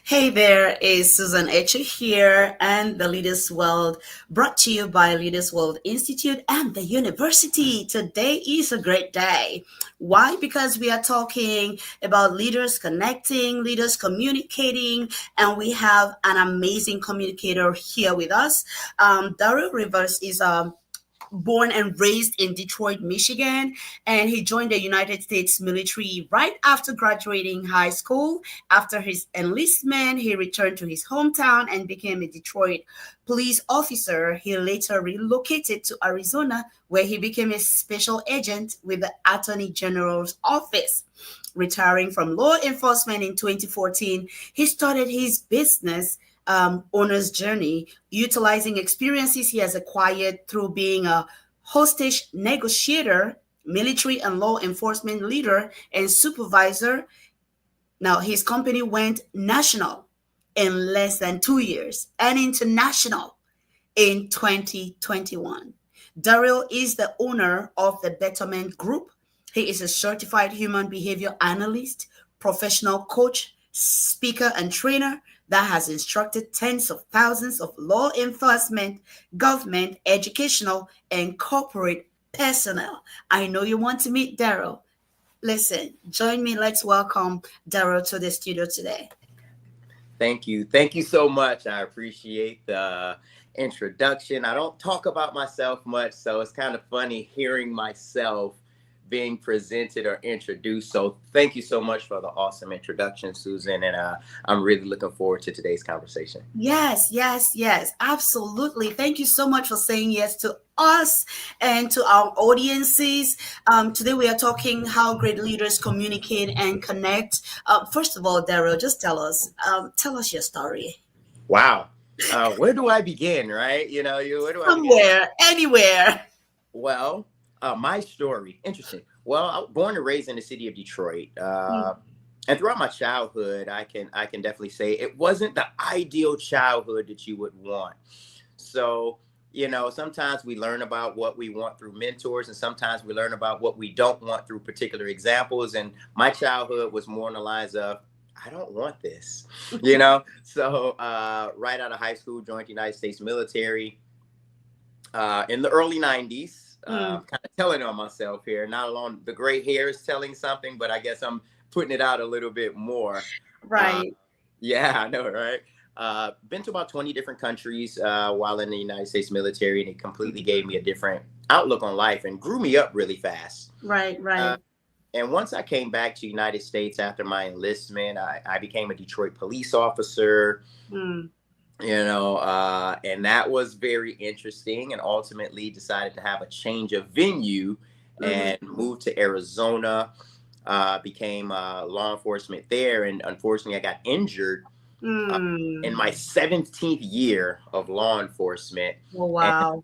Hey there, is Susan Echu here, and the Leaders World brought to you by Leaders World Institute and the university. Today is a great day. Why? Because we are talking about leaders connecting, leaders communicating, and we have an amazing communicator here with us. Daryl Rivers is born and raised in Detroit, Michigan, and he joined the United States military right after graduating high school. After his enlistment, he returned to his hometown and became a Detroit police officer. He later relocated to Arizona, where he became a special agent with the Attorney General's office. Retiring from law enforcement in 2014, he started his business owner's journey, utilizing experiences he has acquired through being a hostage negotiator, military and law enforcement leader, and supervisor. Now, his company went national in less than 2 years and international in 2021. Daryl is the owner of the Betterment Group. He is a certified human behavior analyst, professional coach, speaker, and trainer that has instructed tens of thousands of law enforcement, government, educational, and corporate personnel. I know you want to meet Daryl. Listen, join me. Let's welcome Daryl to the studio today. Thank you. Thank you so much. I appreciate the introduction. I don't talk about myself much, so it's kind of funny hearing myself being presented or introduced. So thank you so much for the awesome introduction, Susan. And I'm really looking forward to today's conversation. Yes, yes, yes, absolutely. Thank you so much for saying yes to us and to our audiences. Today we are talking how great leaders communicate and connect. First of all, Daryl, just tell us your story. Wow. Where do I begin, right? Where do I begin? Somewhere, anywhere. Well, my story, interesting. Well, I was born and raised in the city of Detroit. And throughout my childhood, I can definitely say it wasn't the ideal childhood that you would want. So, sometimes we learn about what we want through mentors, and sometimes we learn about what we don't want through particular examples. And my childhood was more on the lines of, I don't want this, So, right out of high school, joined the United States military in the early 90s. Mm, Kind of telling on myself here. Not alone the gray hair is telling something, but I guess I'm putting it out a little bit more. Uh, right. yeah, I know, right? Been to about 20 different countries while in the United States military, and it completely gave me a different outlook on life and grew me up really fast. Right, Uh, right. and once I came back to the United States after my enlistment, I became a Detroit police officer, Mm, and that was very interesting, and ultimately decided to have a change of venue mm, and moved to Arizona. Became law enforcement there, and unfortunately I got injured in mm. my 17th year of law enforcement. Oh, And wow.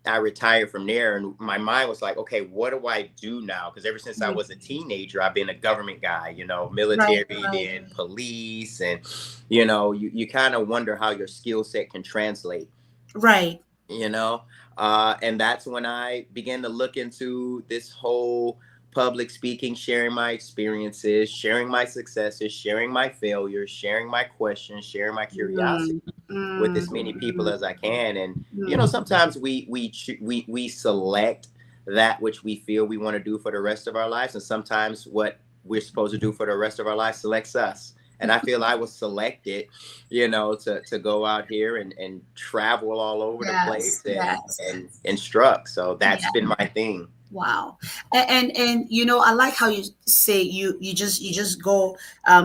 I retired from there, and my mind was like, okay, what do I do now? Because ever since I Mm, was a teenager, I've been a government guy, right, military, right, then police, and you kind of wonder how your skill set can translate, right. you know and that's when I began to look into this whole public speaking, sharing my experiences, sharing my successes, sharing my failures, sharing my questions, sharing my Mm, curiosity with mm, as many people mm, as I can. And mm. sometimes we select that which we feel we want to do for the rest of our lives, and sometimes what we're supposed to do for the rest of our lives selects us. And I feel I was selected, to go out here and travel all over the Yes, place yes. and instruct. So that's Yeah. been my thing. Wow. And I like how you say you just go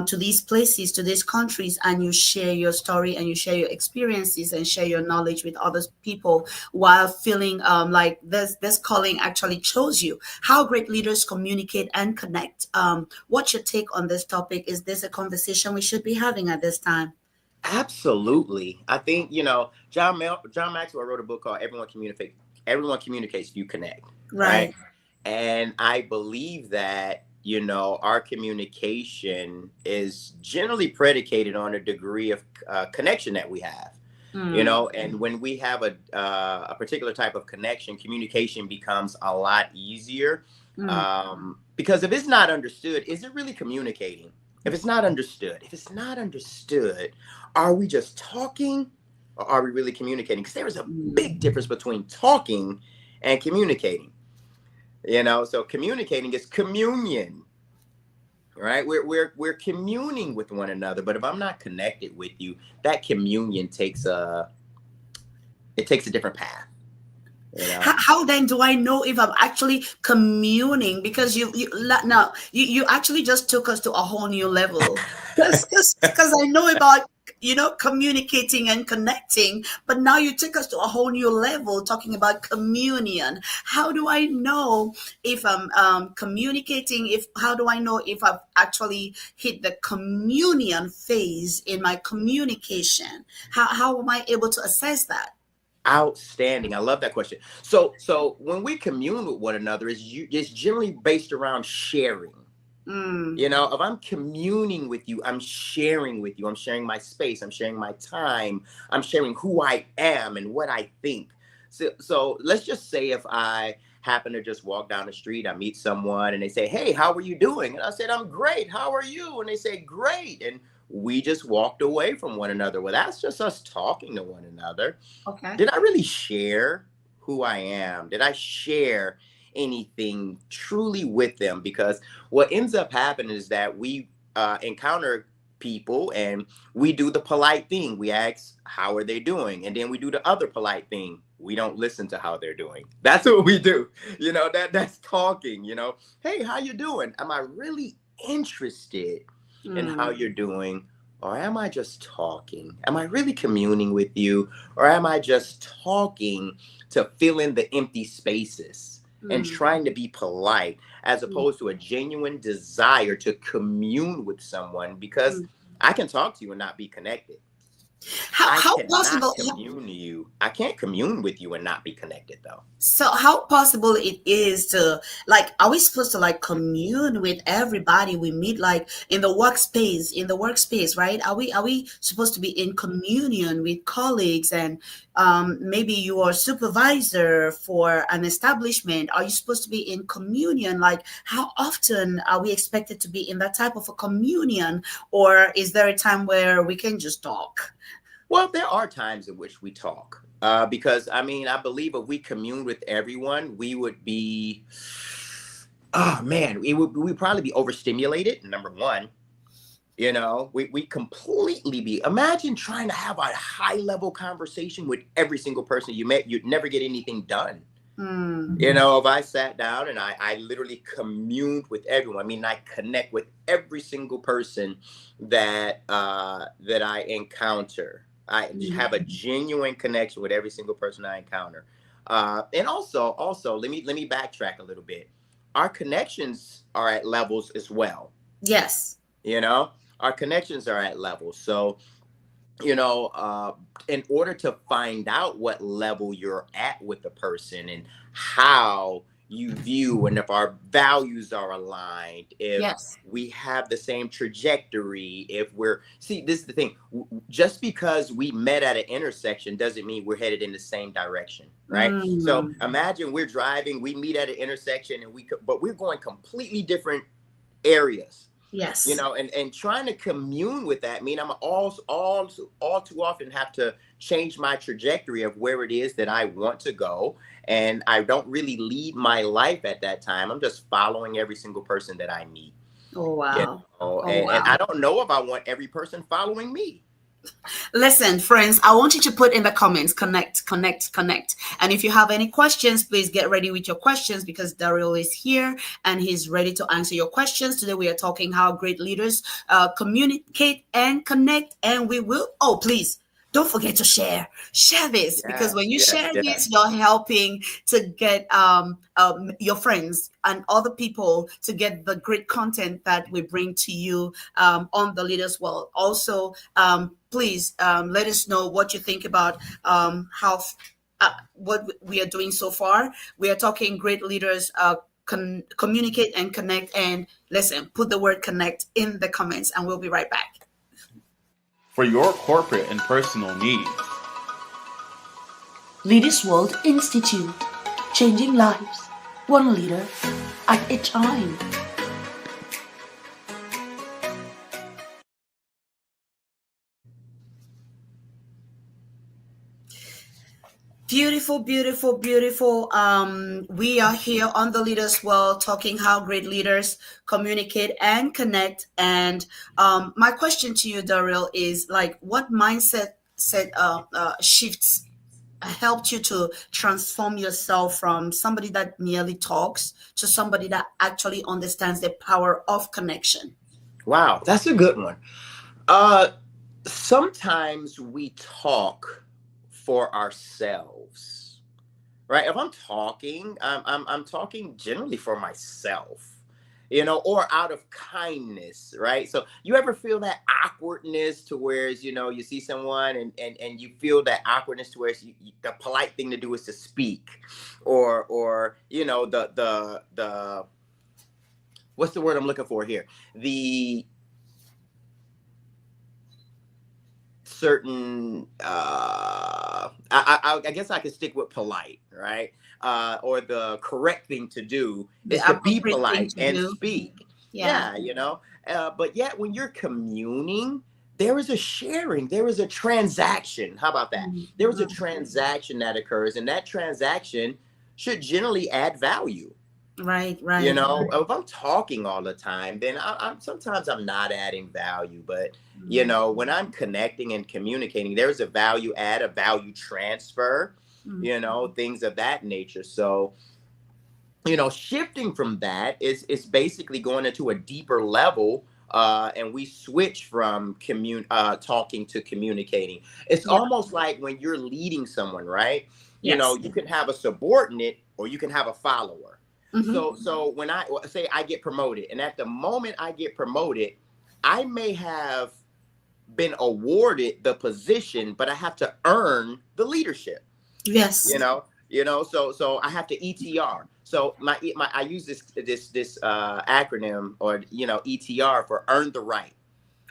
to these places, to these countries, and you share your story and you share your experiences and share your knowledge with other people while feeling like this calling actually chose you. How great leaders communicate and connect. What's your take on this topic? Is this a conversation we should be having at this time? Absolutely. I think, John Maxwell wrote a book called Everyone Communicates, You Connect, right? Right. And I believe that, our communication is generally predicated on a degree of connection that we have. Mm, And when we have a particular type of connection, communication becomes a lot easier. mm, Because if it's not understood, is it really communicating? if it's not understood, are we just talking or are we really communicating? Because there is a big difference between talking and communicating. So communicating is communion, right? We're communing with one another, but if I'm not connected with you, that communion takes a different path. How then do I know if I'm actually communing? Because you actually just took us to a whole new level. Because I know about communicating and connecting, but now you took us to a whole new level talking about communion. How do I know if I'm communicating? How do I know if I've actually hit the communion phase in my communication? How am I able to assess that? Outstanding. I love that question. So when we commune with one another, it's generally based around sharing. If I'm communing with you, I'm sharing with you. I'm sharing my space. I'm sharing my time. I'm sharing who I am and what I think. So let's just say if I happen to just walk down the street, I meet someone and they say, "Hey, how are you doing?" And I said, "I'm great. How are you?" And they say, "Great." And we just walked away from one another. Well, that's just us talking to one another. Okay. Did I really share who I am? Did I share anything truly with them? Because what ends up happening is that we encounter people and we do the polite thing. We ask, how are they doing? And then we do the other polite thing. We don't listen to how they're doing. That's what we do. That's talking, Hey, how you doing? Am I really interested in how you're doing? Or am I just talking? Am I really communing with you? Or am I just talking to fill in the empty spaces and trying to be polite as opposed to a genuine desire to commune with someone? Because I can talk to you and not be connected. How possible? I can't commune with you and not be connected, though. So how possible it is to, are we supposed to commune with everybody we meet, in the workspace, right? Are we supposed to be in communion with colleagues and maybe your supervisor for an establishment? Are you supposed to be in communion? How often are we expected to be in that type of a communion? Or is there a time where we can just talk? Well, there are times in which we talk because, I believe if we commune with everyone, we would be, we'd probably be overstimulated, number one. We completely be, imagine trying to have a high level conversation with every single person you met, you'd never get anything done. If I sat down and I literally communed with everyone, I connect with every single person that I encounter. I have a genuine connection with every single person I encounter. And also, let me backtrack a little bit. Our connections are at levels as well. Yes. Our connections are at levels. So, in order to find out what level you're at with the person and how you view and if our values are aligned, if we have the same trajectory, this is the thing, just because we met at an intersection doesn't mean we're headed in the same direction, right? So imagine we're driving, we meet at an intersection but we're going completely different areas. Yes. And trying to commune with that I'm all too often have to change my trajectory of where it is that I want to go. And I don't really lead my life at that time. I'm just following every single person that I meet. Oh, wow. And I don't know if I want every person following me. Listen, friends, I want you to put in the comments, connect. And if you have any questions, please get ready with your questions because Daryl is here and he's ready to answer your questions. Today, we are talking how great leaders communicate and connect. And we will, please, don't forget to share this because when you share this, you're helping to get your friends and other people to get the great content that we bring to you on the Leaders World. Also, please let us know what you think about how what we are doing so far. We are talking great leaders communicate and connect. And listen, put the word connect in the comments and we'll be right back. For your corporate and personal needs. Leaders World Institute, changing lives, one leader at a time. Beautiful, beautiful, beautiful. We are here on the Leaders World talking how great leaders communicate and connect. And my question to you, Daryl, is like, what mindset shifts helped you to transform yourself from somebody that merely talks to somebody that actually understands the power of connection? Wow, that's a good one. Uh, Sometimes we talk for ourselves, right? If I'm talking, I'm talking generally for myself, or out of kindness, right? So you ever feel that awkwardness to where, you see someone and you feel that awkwardness to where the polite thing to do is to speak, or the what's the word I'm looking for here? The certain I guess I could stick with polite, right? Or the correct thing to do The is to be appropriate thing polite to and do. speak. Yeah. Yeah, but yet when you're communing, there is a sharing, there is a transaction. How about that? There is a Mhm. transaction that occurs, and that transaction should generally add value. Right, right. If I'm talking all the time, then I'm sometimes I'm not adding value. But Mhm. when I'm connecting and communicating, there's a value add, a value transfer, Mhm. things of that nature. So, shifting from that is basically going into a deeper level. And we switch from talking to communicating. It's Yeah. almost like when you're leading someone, right? Yes. You can have a subordinate or you can have a follower. Hmm. So when I say I get promoted, and at the moment I get promoted, I may have been awarded the position, but I have to earn the leadership. Yes. So I have to ETR. So my I use this acronym, or ETR, for earn the right.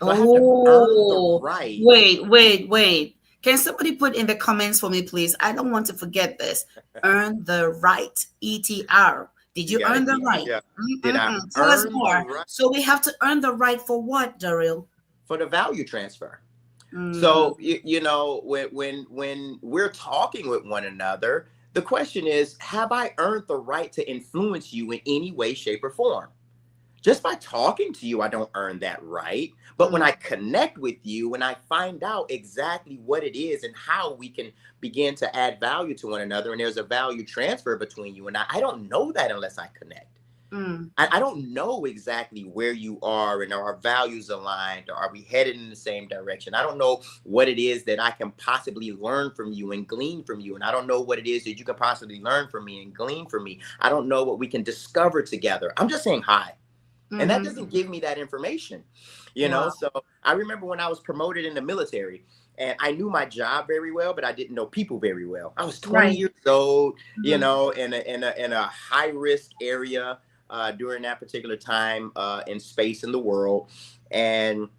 So I have to earn the Oh, right. wait, wait, wait. Can somebody put in the comments for me, please? I don't want to forget this. Earn the right. ETR. Did You you got earn to the right? ETR. Did I Mm-mm-mm. Tell us earn the more. right So we have to earn the right for what, Daryl? for the value transfer? Mm, So when we're talking with one another, the question is, have I earned the right to influence you in any way, shape, or form? Just by talking to you, I don't earn that right. But when mm, I connect with you, when I find out exactly what it is and how we can begin to add value to one another, and there's a value transfer between you and I don't know that unless I connect. mm. I don't know exactly where you are and are our values aligned, or are we headed in the same direction. I don't know what it is that I can possibly learn from you and glean from you. And I don't know what it is that you can possibly learn from me and glean from me. I don't know what we can discover together. I'm just saying hi. And that Mm-hmm. doesn't give me that information. Wow. So I remember when I was promoted in the military, and I knew my job very well, but I didn't know people very well. I was 20 Right. years old, Mm-hmm. in a high risk area during that particular time in space in the world. And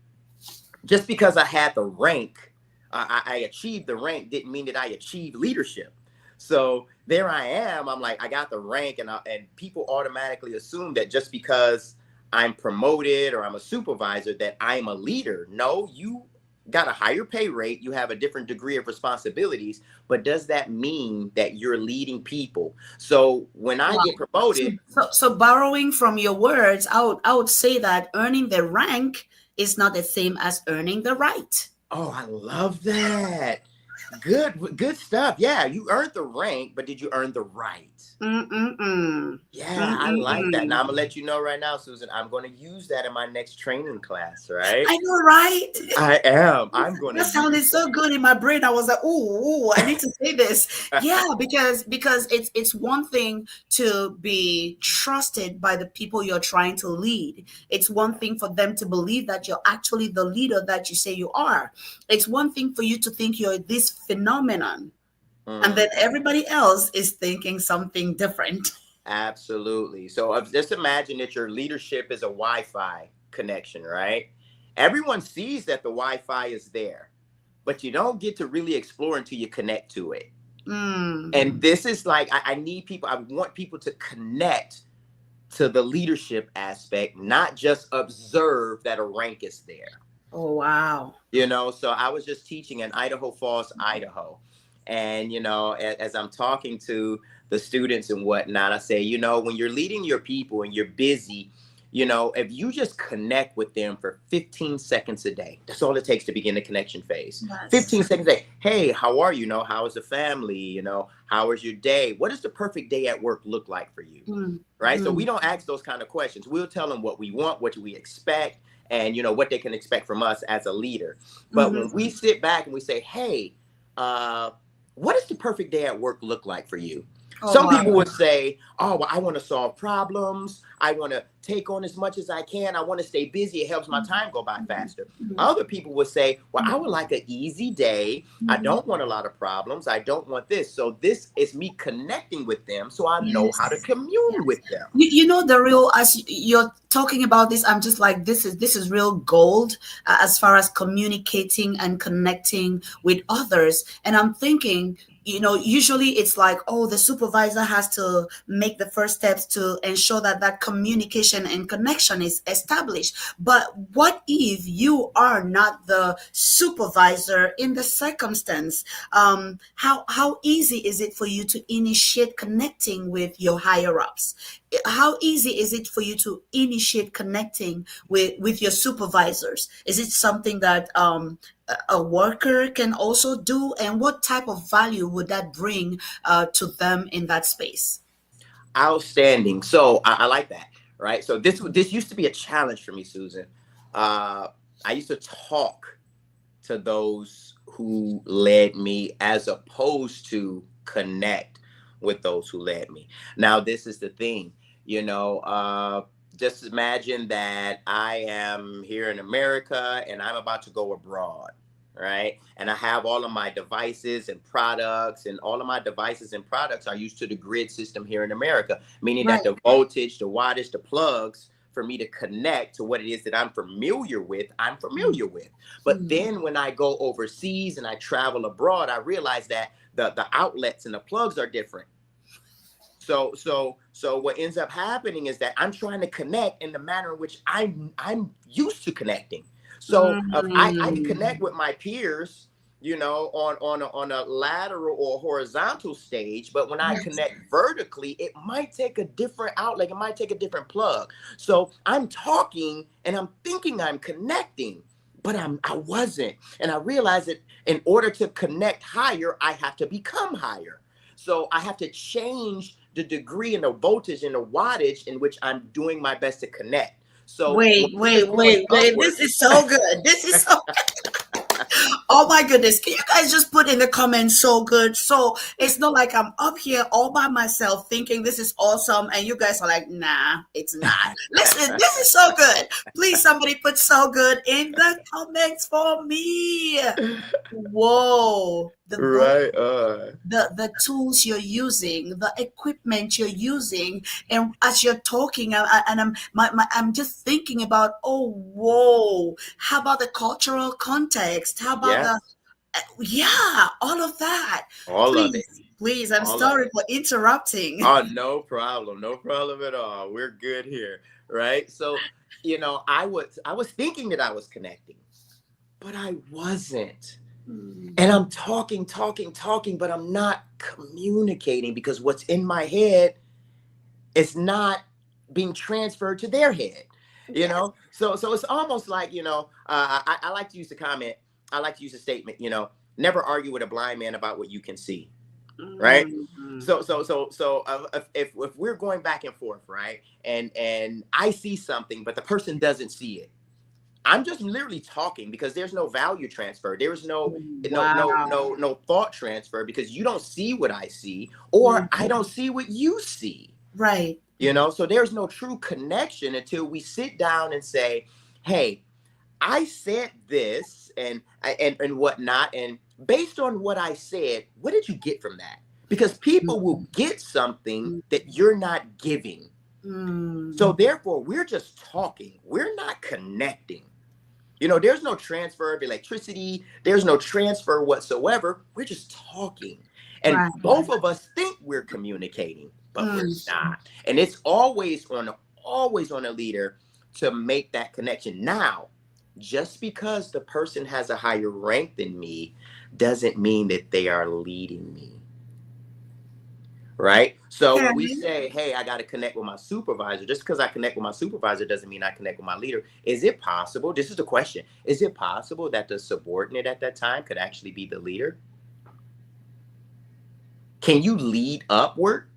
just because I had the rank, I achieved the rank, didn't mean that I achieved leadership. So there I am. I'm like, I got the rank, and people automatically assume that just because I'm promoted or I'm a supervisor, that I'm a leader. No, you got a higher pay rate, you have a different degree of responsibilities, but does that mean that you're leading people? So when I Wow. get So, promoted, so borrowing from your words, I would say that earning the rank is not the same as earning the right. oh, I love that. Good stuff. Yeah, you earned the rank, but did you earn the right? Mm-mm-mm. Yeah, I like that. Now Mm-mm-mm. I'm gonna let you know right now, Susan. I'm gonna use that in my next training class, right? I know, right? I am. I'm gonna That use sounded so good in my brain. I was like, "Ooh, I need to say this." that. Yeah, because it's one thing to be trusted by the people you're trying to lead. It's one thing for them to believe that you're actually the leader that you say you are. It's one thing for you to think you're this phenomenon, and then Mm, everybody else is thinking something different. absolutely. So just imagine that your leadership is a Wi-Fi connection, right? Everyone sees that the Wi-Fi is there, but you don't get to really explore until you connect to it. Mm. And this is like I need people. I want people to connect to the leadership aspect, not just observe that a rank is there. Oh wow. So I was just teaching in Idaho Falls, Idaho. And, as I'm talking to the students and whatnot, I say, when you're leading your people and you're busy, if you just connect with them for 15 seconds a day, that's all it takes to begin the connection phase. Yes. 15 seconds a day. Hey, how are you? How is the family? How is your day? What does the perfect day at work look like for you? Right? So we don't ask those kind of questions. We'll tell them what we want, what we expect, and, what they can expect from us as a leader. But when we sit back and we say, hey, what does the perfect day at work look like for you? Some people would say, oh, well, I want to solve problems. I want to take on as much as I can. I want to stay busy. It helps my time go by faster. Other people would say, well, I would like an easy day. I don't want a lot of problems. I don't want this. So this is me connecting with them so I know how to commune with them. As you're talking about this, I'm just like, this is real gold as far as communicating and connecting with others. And I'm thinking, usually it's like, oh, the supervisor has to make the first steps to ensure that communication and connection is established. But what if you are not the supervisor in the circumstance? How easy is it for you to initiate connecting with your higher ups? How easy is it for you to initiate connecting with your supervisors? Is it something that a worker can also do? And what type of value would that bring to them in that space? Outstanding. So I like that. Right. So this used to be a challenge for me, Susan. I used to talk to those who led me as opposed to connect with those who led me. Now, this is the thing, just imagine that I am here in America and I'm about to go abroad. Right. And I have all of my devices and products, and all of my devices and products are used to the grid system here in America, meaning that the voltage, the wattage, the plugs for me to connect to what it is that I'm familiar with. But then when I go overseas and I travel abroad, I realize that the outlets and the plugs are different. So what ends up happening is that I'm trying to connect in the manner in which I'm used to connecting. So I can connect with my peers, on a lateral or horizontal stage. But when I connect vertically, it might take a different outlet. It might take a different plug. So I'm talking and I'm thinking I'm connecting, but I wasn't. And I realized that in order to connect higher, I have to become higher. So I have to change the degree and the voltage and the wattage in which I'm doing my best to connect. So wait. This is so good. This is so oh my goodness. Can you guys just put in the comments so good? So it's not like I'm up here all by myself thinking this is awesome and you guys are like, nah, it's not. Listen, this is so good. Please, somebody put so good in the comments for me. Whoa. The tools you're using, the equipment you're using, and as you're talking, I'm just thinking about, oh, whoa, how about the cultural context? How about all of that? All of it. Please, I'm sorry for interrupting. Oh, no problem at all. We're good here, right? So, I was thinking that I was connecting, but I wasn't. And I'm talking, but I'm not communicating because what's in my head is not being transferred to their head, So it's almost like, I like to use the comment. I like to use a statement, never argue with a blind man about what you can see. Right. So if we're going back and forth, right. And I see something, but the person doesn't see it. I'm just literally talking because there's no value transfer. There's no thought transfer because you don't see what I see or I don't see what you see. Right. So there's no true connection until we sit down and say, hey, I said this and whatnot. And based on what I said, what did you get from that? Because people will get something that you're not giving. So therefore, we're just talking. We're not connecting. There's no transfer of electricity. There's no transfer whatsoever. We're just talking. And both of us think we're communicating, but we're not. And it's always on a leader to make that connection. Now, just because the person has a higher rank than me doesn't mean that they are leading me. Right? So Okay. when we say, hey, I got to connect with my supervisor, just because I connect with my supervisor doesn't mean I connect with my leader. Is it possible? This is the question. Is it possible that the subordinate at that time could actually be the leader? Can you lead upward?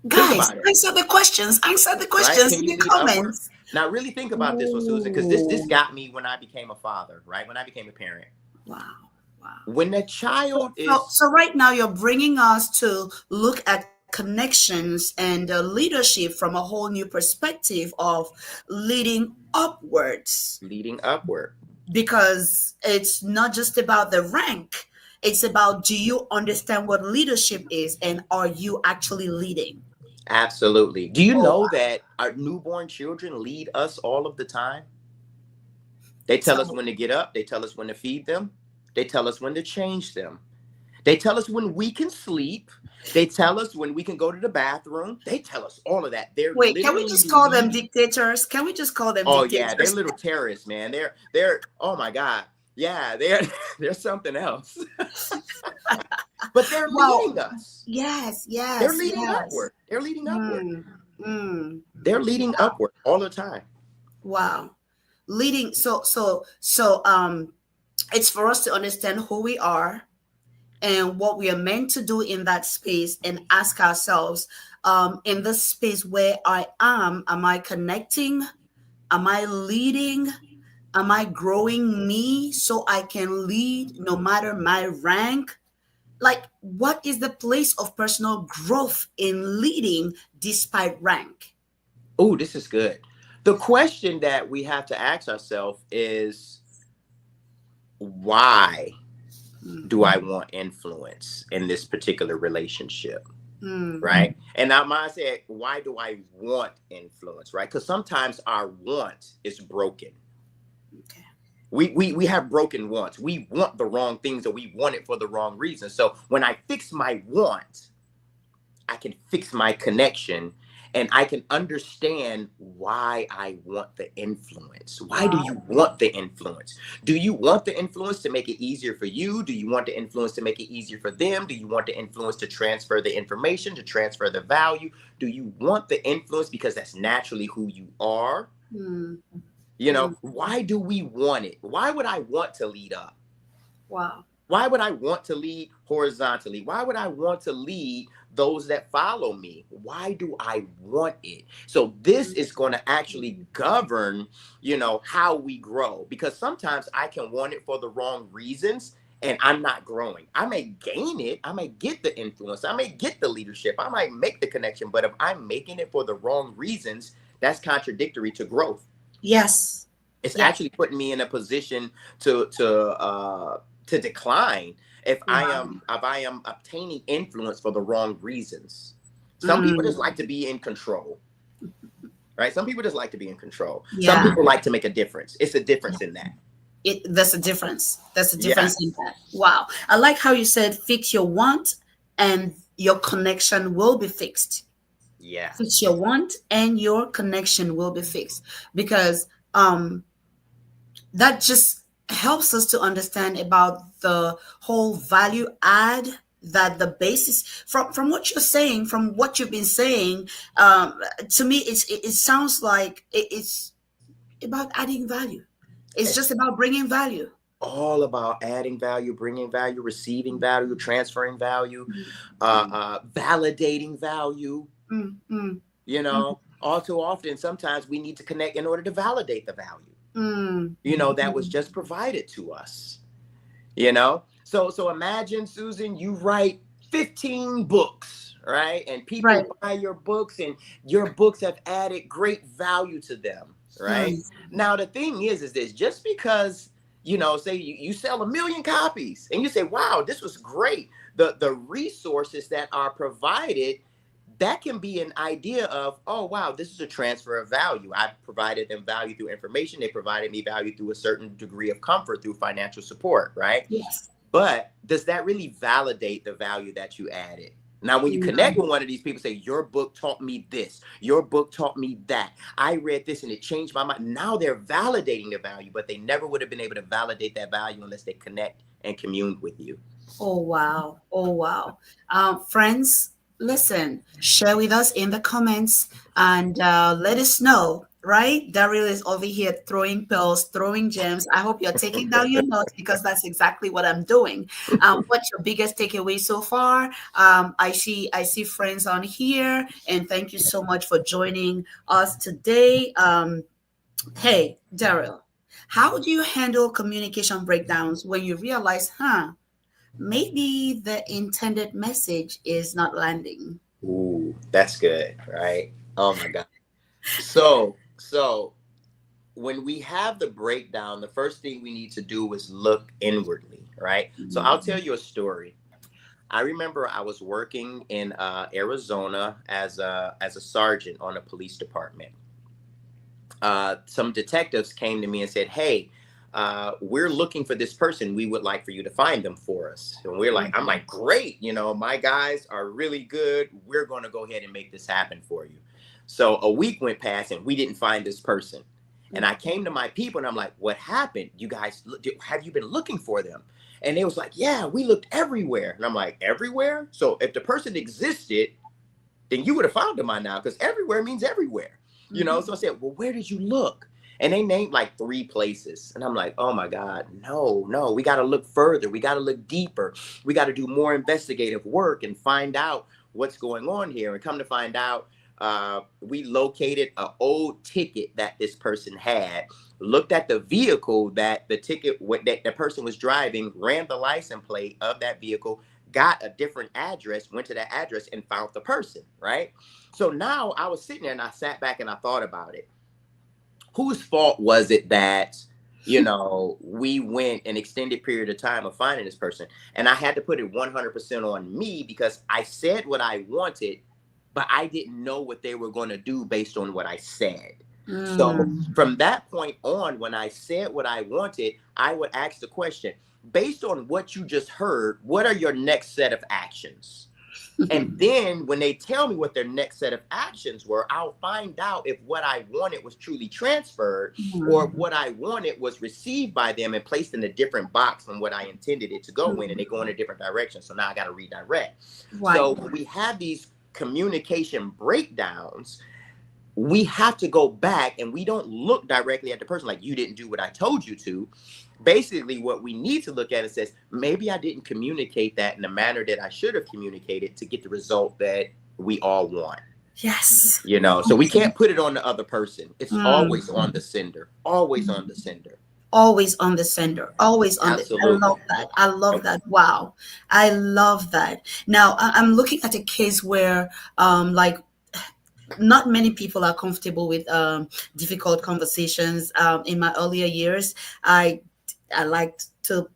Think Guys, about it. answer the questions. Answer the Right? questions Can in you the lead upward? comments. Now, really think about this one, Susan, because this got me when I became a father, right? When I became a parent. Wow. Wow. When the child So right now you're bringing us to look at connections and leadership from a whole new perspective of leading upwards, leading upward. because it's not just about the rank. It's about, do you understand what leadership is, and are you actually leading? Absolutely. Do you Oh, know wow. that our newborn children lead us all of the time? They tell us So when to get up. They tell us when to feed them. They tell us when to change them. They tell us when we can sleep. They tell us when we can go to the bathroom. They tell us all of that. They're wait, can we literally just call them leading. dictators? Can we just call them Oh yeah, they're dictators? little terrorists, man. Oh my God. Yeah, they're something else. But they're Well, leading us. yes, They're yes, leading yes. upward. They're leading upward. Mm, mm. They're leading upward all the time. Wow. Leading, it's for us to understand who we are and what we are meant to do in that space, and ask ourselves, in this space where I am I connecting? Am I leading? Am I growing me so I can lead no matter my rank? Like, what is the place of personal growth in leading despite rank? Oh, this is good. The question that we have to ask ourselves is, why do I want influence in this particular relationship? Mm. Right? And now mine said, why do I want influence? Right? Because sometimes our want is broken. Okay. We have broken wants. We want the wrong things, or we want it for the wrong reason. So when I fix my want, I can fix my connection, and I can understand why I want the influence. Why do you want the influence? Do you want the influence to make it easier for you? Do you want the influence to make it easier for them? Do you want the influence to transfer the information, to transfer the value? Do you want the influence because that's naturally who you are? Mm. You know, why do we want it? Why would I want to lead up? Wow. Why would I want to lead horizontally? Why would I want to lead those that follow me? Why do I want it? So this is going to actually govern, how we grow, because sometimes I can want it for the wrong reasons and I'm not growing. I may gain it. I may get the influence. I may get the leadership. I might make the connection. But if I'm making it for the wrong reasons, that's contradictory to growth. Yes. It's actually putting me in a position to decline if I am obtaining influence for the wrong reasons. Some people just like to be in control, right? Some people just like to be in control. Yeah. Some people like to make a difference. It's a difference in that. There's a difference. There's a difference in that. Wow. I like how you said, fix your want and your connection will be fixed. Yeah. Fix your want and your connection will be fixed, because that just helps us to understand about the whole value add, that the basis from what you're saying, from what you've been saying, to me it sounds like it's about adding value. It's just about bringing value. All about adding value, bringing value, receiving value, transferring value, validating value. All too often, sometimes we need to connect in order to validate the value. That was just provided to us. So imagine, Susan, you write 15 books, right? And people buy your books, and your books have added great value to them, right? Now, the thing is this: just because, say you sell 1 million copies and you say, wow, this was great. The resources that are provided, that can be an idea of, oh, wow, this is a transfer of value. I provided them value through information. They provided me value through a certain degree of comfort through financial support, right? Yes. But does that really validate the value that you added? Now, when you connect with one of these people, say, your book taught me this, your book taught me that, I read this and it changed my mind. Now they're validating the value, but they never would have been able to validate that value unless they connect and commune with you. Oh, wow. Oh, wow. Friends, listen, share with us in the comments and let us know, right? Daryl is over here throwing pearls, throwing gems. I hope you're taking down your notes because that's exactly what I'm doing. What's your biggest takeaway so far? I see friends on here, and thank you so much for joining us today. Hey, Daryl, how do you handle communication breakdowns when you realize, maybe the intended message is not landing? Ooh, that's good, right? Oh my God. So when we have the breakdown, the first thing we need to do is look inwardly, right? So I'll tell you a story. I remember I was working in Arizona as a sergeant on a police department. Some detectives came to me and said, "Hey, we're looking for this person. We would like for you to find them for us." And I'm like, "Great, my guys are really good. We're going to go ahead and make this happen for you." So a week went past and we didn't find this person. And I came to my people and I'm like, "What happened? You guys, have you been looking for them?" And they was like, "Yeah, we looked everywhere." And I'm like, "Everywhere?" So if the person existed, then you would have found them by now, because everywhere means everywhere. So I said, "Well, where did you look?" And they named like 3 places. And I'm like, "Oh my God, no, we got to look further. We got to look deeper. We got to do more investigative work and find out what's going on here." And come to find out, we located an old ticket that this person had, looked at the vehicle that that the person was driving, ran the license plate of that vehicle, got a different address, went to that address and found the person, right? So now I was sitting there and I sat back and I thought about it. Whose fault was it that, we went an extended period of time of finding this person? And I had to put it 100% on me, because I said what I wanted, but I didn't know what they were going to do based on what I said. So from that point on, when I said what I wanted, I would ask the question, based on what you just heard, what are your next set of actions? And then when they tell me what their next set of actions were, I'll find out if what I wanted was truly transferred, or if what I wanted was received by them and placed in a different box from what I intended it to go in, and they go in a different direction. So now I got to redirect. Right. So when we have these communication breakdowns, we have to go back and we don't look directly at the person like, "You didn't do what I told you to." Basically, what we need to look at is says, maybe I didn't communicate that in the manner that I should have communicated to get the result that we all want. Yes. So we can't put it on the other person. It's always on the sender, always on the sender. Always on the sender, always on Absolutely. I love that. I love that. Wow. I love that. Now I'm looking at a case where not many people are comfortable with difficult conversations. In my earlier years, I liked to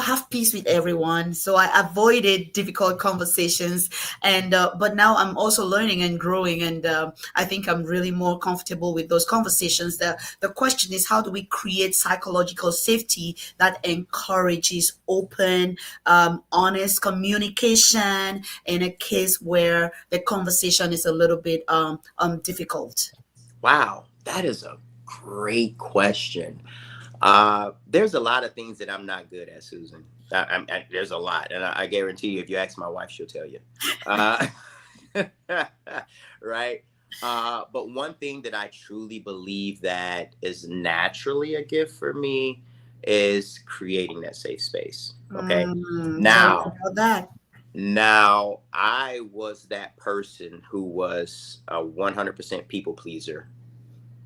have peace with everyone, so I avoided difficult conversations. And but now I'm also learning and growing, and I think I'm really more comfortable with those conversations. The question is, how do we create psychological safety that encourages open, honest communication in a case where the conversation is a little bit difficult? Wow, that is a great question. There's a lot of things that I'm not good at, Susan. There's a lot, and I guarantee you, if you ask my wife, she'll tell you. Right? But one thing that I truly believe that is naturally a gift for me is creating that safe space. Okay. Now I was that person who was a 100% people pleaser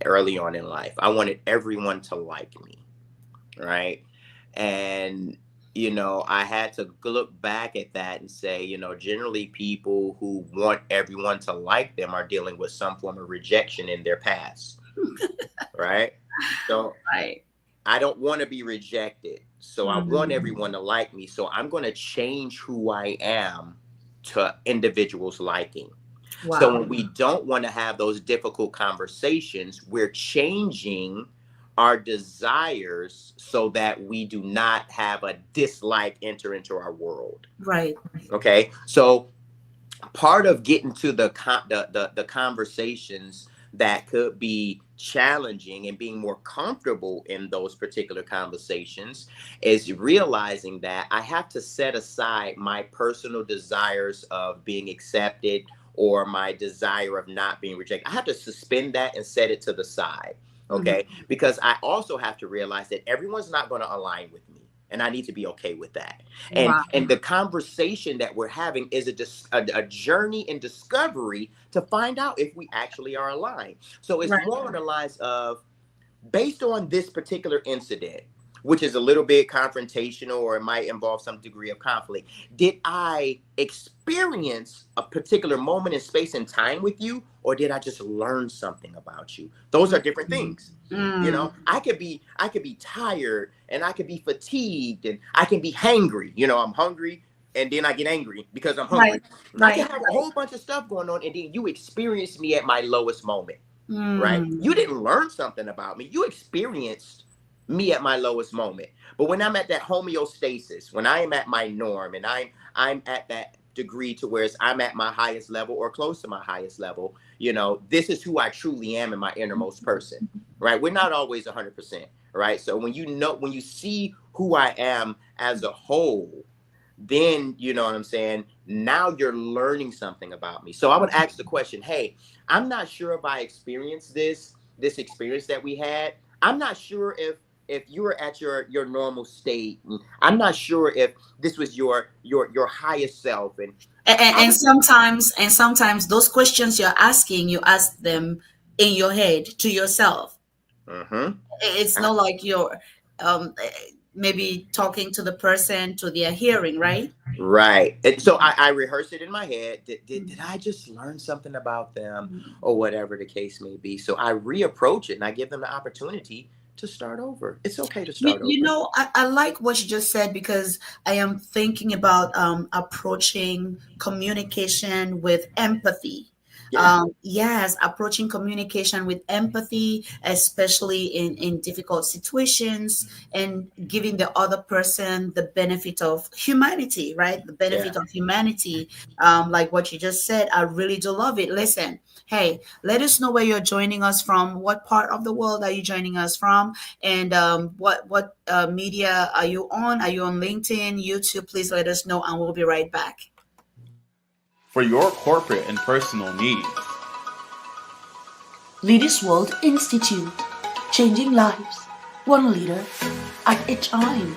early on in life. I wanted everyone to like me. Right. And, I had to look back at that and say, generally people who want everyone to like them are dealing with some form of rejection in their past. Right. So I don't want to be rejected. So I want everyone to like me. So I'm going to change who I am to individuals liking. Wow. So when we don't want to have those difficult conversations, we're changing our desires so that we do not have a dislike enter into our world. Right. Okay. So part of getting to the conversations that could be challenging and being more comfortable in those particular conversations is realizing that I have to set aside my personal desires of being accepted or my desire of not being rejected. I have to suspend that and set it to the side. Okay. Mhm. Because I also have to realize that everyone's not going to align with me. And I need to be okay with that. Wow. And the conversation that we're having is a journey in discovery to find out if we actually are aligned. So it's Right. more on the lines of, based on this particular incident, which is a little bit confrontational or it might involve some degree of conflict, did I experience a particular moment in space and time with you, or did I just learn something about you? Those are different things. You Mm. know, I could be tired and I could be fatigued and I can be hangry. You know, I'm hungry and then I get angry because I'm hungry. Right. I can Right. have a whole bunch of stuff going on, and then you experience me at my lowest moment, right? You Mm. didn't learn something about me. You experienced me at my lowest moment. But when I'm at that homeostasis, when I am at my norm and I'm at that degree to where I'm at my highest level or close to my highest level, you know, this is who I truly am in my innermost person, right? We're not always 100%, right? So when you know, when you see who I am as a whole, then you know what I'm saying? Now you're learning something about me. So I would ask the question, hey, I'm not sure if I experienced this experience that we had. I'm not sure if you were at your normal state. I'm not sure if this was your highest self. And I would And sometimes those questions you're asking, you ask them in your head to yourself. mm-hmm. It's not like you're maybe talking to the person to their hearing, right? Right. And so I rehearse it in my head. Did I just learn something about them Mhm. or whatever the case may be? So I reapproach it and I give them the opportunity to start over. It's okay to start You over. know, I like what you just said because I am thinking about approaching communication with empathy. Yeah. Yes, approaching communication with empathy, especially in difficult situations, and giving the other person the benefit of humanity, right? The Yeah. benefit of humanity. Like what you just said, I really do love it. Listen, hey, let us know where you're joining us from. What part of the world are you joining us from? And what media are you on? Are you on LinkedIn, YouTube? Please let us know, and we'll be right back. For your corporate and personal needs. Leaders World Institute, changing lives, one leader at a time.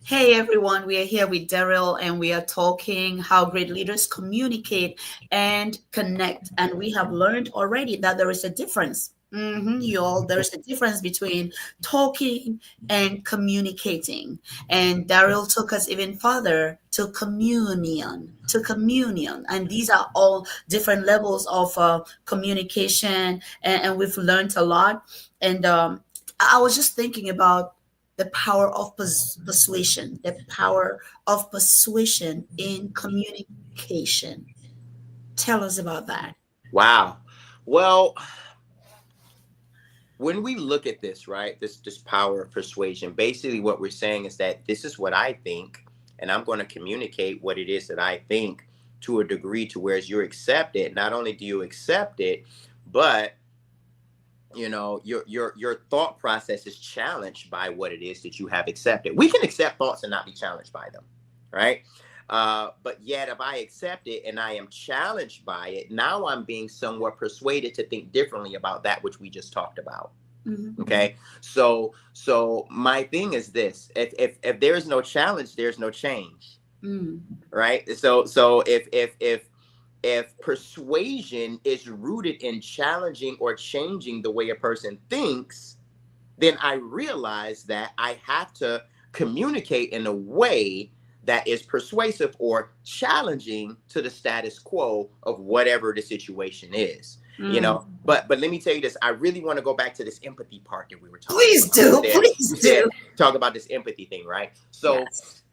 Hey everyone, we are here with Daryl and we are talking how great leaders communicate and connect. And we have learned already that there is a difference. Y'all, there is a difference between talking and communicating. And Daryl took us even further to communion, to communion. And these are all different levels of communication. And we've learned a lot. And I was just thinking about the power of persuasion, the power of persuasion in communication. Tell us about that. Wow. Well, when we look at this, right, this power of persuasion, basically what we're saying is that this is what I think, and I'm going to communicate what it is that I think to a degree to where you accept it. Not only do you accept it, but you know your thought process is challenged by what it is that you have accepted. We can accept thoughts and not be challenged by them, right? But yet if I accept it and I am challenged by it, now I'm being somewhat persuaded to think differently about that which we just talked about. Mhm. Okay. So my thing is this: if there is no challenge, there's no change, Mm. right? So if persuasion is rooted in challenging or changing the way a person thinks, then I realize that I have to communicate in a way that is persuasive or challenging to the status quo of whatever the situation is. You Mm. know, but let me tell you this. I really want to go back to this empathy part that we were talking Please about. You do. said Please you do. said talk about this empathy thing, right? So Yes.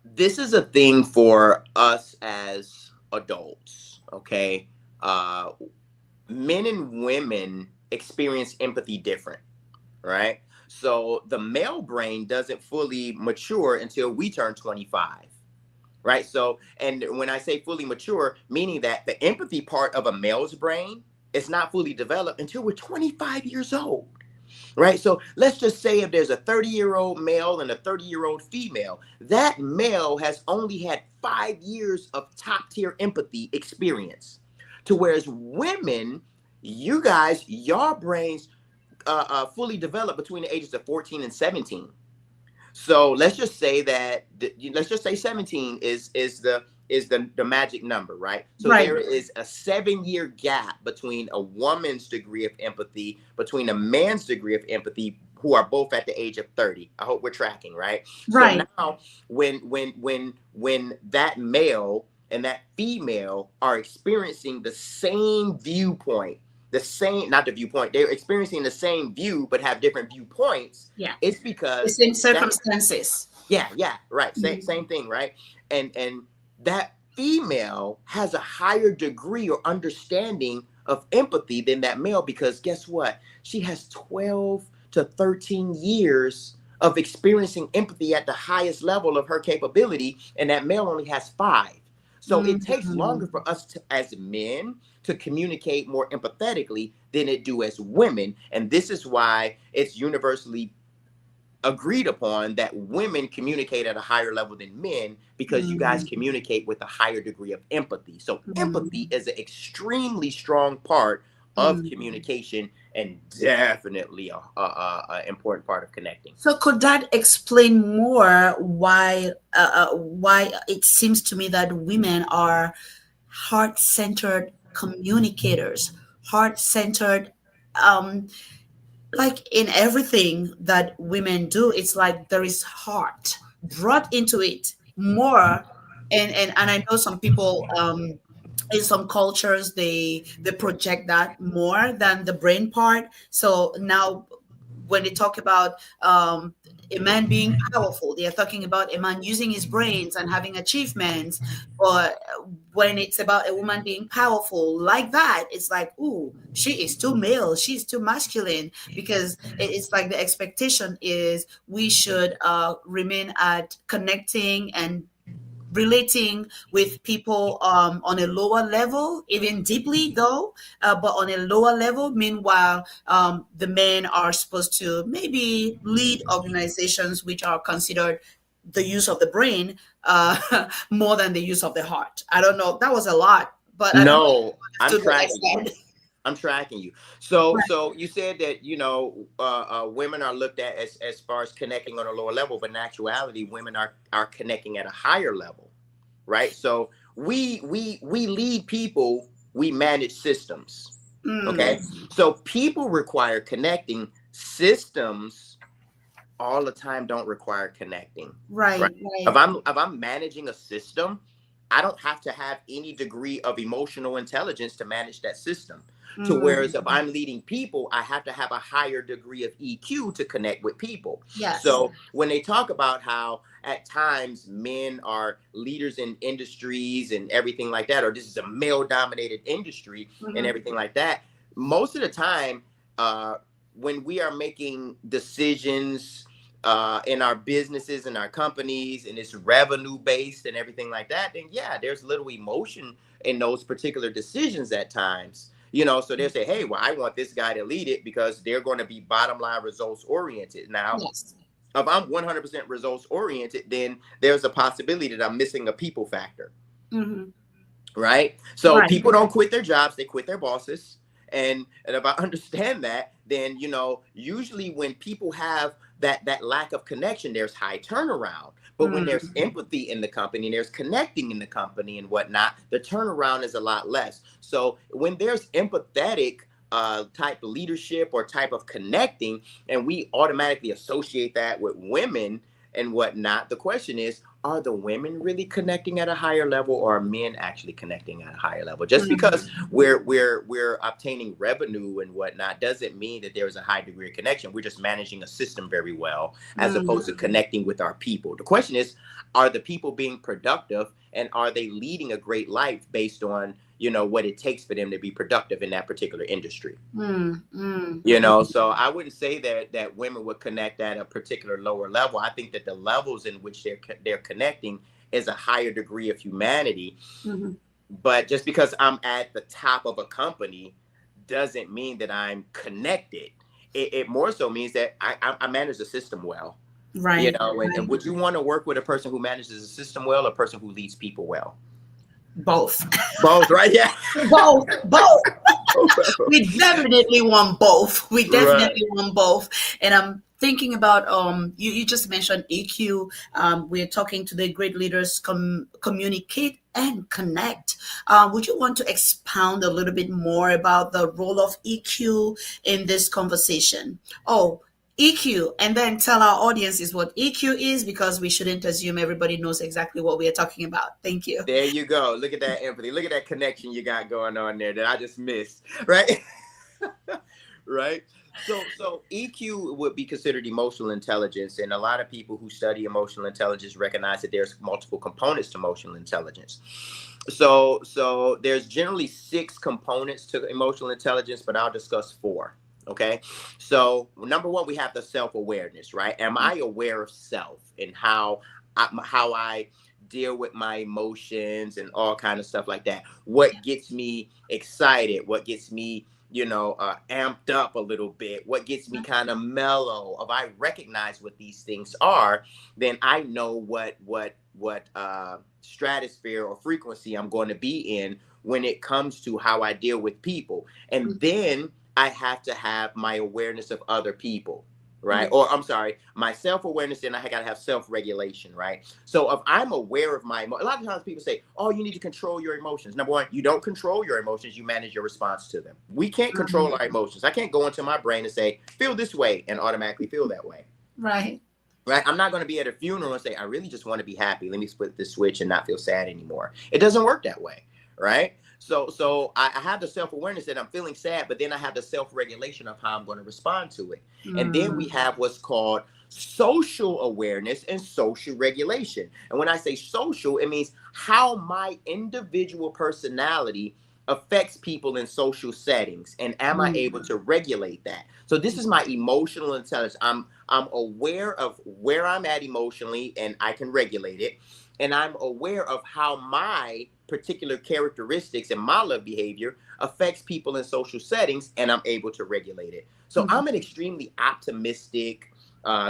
this is a thing for us as adults, okay? Men and women experience empathy different, right? So the male brain doesn't fully mature until we turn 25. Right. So, and when I say fully mature, meaning that the empathy part of a male's brain is not fully developed until we're 25 years old. Right. So let's just say if there's a 30-year-old male and a 30-year-old female, that male has only had 5 years of top tier empathy experience. To whereas women, you guys, your brains fully develop between the ages of 14 and 17. So let's just say that let's just say 17 is the magic number, right? So Right. there is a 7-year gap between a woman's degree of empathy, between a man's degree of empathy, who are both at the age of 30. I hope we're tracking, right? Right. So now when that male and that female are experiencing the same viewpoint, the same, not the viewpoint, they're experiencing the same view but have different viewpoints. Yeah. It's The because same circumstances. yeah, right. Mhm. Same thing, right? And that female has a higher degree or understanding of empathy than that male, because guess what? She has 12 to 13 years of experiencing empathy at the highest level of her capability, and that male only has 5. So it takes longer for us to, as men, to communicate more empathetically than it do as women. And this is why it's universally agreed upon that women communicate at a higher level than men, because you guys communicate with a higher degree of empathy. So empathy is an extremely strong part of communication, and definitely a important part of connecting. So could that explain more why it seems to me that women are heart-centered communicators, heart-centered, um, like in everything that women do, it's like there is heart brought into it more. And I know some people, in some cultures, they project that more than the brain part. So now when they talk about, a man being powerful, they are talking about a man using his brains and having achievements. But when it's about a woman being powerful like that, it's like, ooh, she is too male, she's too masculine, because it's like the expectation is we should remain at connecting and relating with people, on a lower level, even deeply though, but on a lower level. Meanwhile, the men are supposed to maybe lead organizations which are considered the use of the brain, more than the use of the heart. I don't know. That was a lot, but I don't know if No, you I'm understood what I tracking you. said. I'm tracking you. So, Right. so you said that women are looked at as far as connecting on a lower level, but in actuality, women are connecting at a higher level, right? So we lead people, we manage systems. Okay, so people require connecting. Systems all the time don't require connecting. Right. Right? Right. If I'm managing a system, I don't have to have any degree of emotional intelligence to manage that system. To whereas if I'm leading people, I have to have a higher degree of EQ to connect with people. Yes. So when they talk about how at times men are leaders in industries and everything like that, or this is a male dominated industry and everything like that, most of the time, when we are making decisions in our businesses and our companies, and it's revenue based and everything like that, then yeah, there's little emotion in those particular decisions at times. So they'll say, hey, well, I want this guy to lead it because they're going to be bottom line results oriented. Now, Yes. if I'm 100% results oriented, then there's a possibility that I'm missing a people factor. Right? So Right. people don't quit their jobs, they quit their bosses. And if I understand that, then, usually when people have that lack of connection, there's high turnaround. But when there's empathy in the company, there's connecting in the company and whatnot, the turnaround is a lot less. So when there's empathetic type of leadership or type of connecting, and we automatically associate that with women and whatnot, the question is, are the women really connecting at a higher level, or are men actually connecting at a higher level? Just because we're obtaining revenue and whatnot doesn't mean that there's a high degree of connection. We're just managing a system very well, as opposed to connecting with our people. The question is, are the people being productive, and are they leading a great life based on you know, what it takes for them to be productive in that particular industry. Mm, mm, You know, so I wouldn't say that women would connect at a particular lower level. I think that the levels in which they're connecting is a higher degree of humanity. mm-hmm. But just because I'm at the top of a company doesn't mean that I'm connected. It more so means that I manage the system well. Right. You know, and Right. would you want to work with a person who manages the system well, or a person who leads people well? Both. Both, right? Yeah. Both. We definitely want both. We definitely want both. And I'm thinking about you just mentioned EQ. We're talking to the great leaders communicate and connect. Would you want to expound a little bit more about the role of EQ in this conversation? Oh, EQ, and then tell our audiences what EQ is, because we shouldn't assume everybody knows exactly what we are talking about. Thank you. There you go. Look at that empathy. Look at that connection you got going on there that I just missed. Right. Right. So EQ would be considered emotional intelligence. And a lot of people who study emotional intelligence recognize that there's multiple components to emotional intelligence. So there's generally 6 components to emotional intelligence, but I'll discuss 4. Okay. So number 1, we have the self-awareness, right? Am I aware of self and how I deal with my emotions and all kind of stuff like that? What gets me excited? What gets me, you know, amped up a little bit? What gets me kind of mellow? If I recognize what these things are, then I know what stratosphere or frequency I'm going to be in when it comes to how I deal with people. And then I have to have my awareness of other people, right? Or I'm sorry, my self-awareness, and I got to have self-regulation, right? So if I'm aware of a lot of times people say, oh, you need to control your emotions. Number 1, you don't control your emotions, you manage your response to them. We can't control our emotions. I can't go into my brain and say, feel this way, and automatically feel that way. Right. Right. I'm not going to be at a funeral and say, I really just want to be happy. Let me split this switch and not feel sad anymore. It doesn't work that way. Right. So I have the self-awareness that I'm feeling sad, but then I have the self-regulation of how I'm going to respond to it. And then we have what's called social awareness and social regulation. And when I say social, it means how my individual personality affects people in social settings, and am I able to regulate that? So this is my emotional intelligence. I'm aware of where I'm at emotionally, and I can regulate it. And I'm aware of how my particular characteristics and my love behavior affects people in social settings, and I'm able to regulate it. So I'm an extremely optimistic,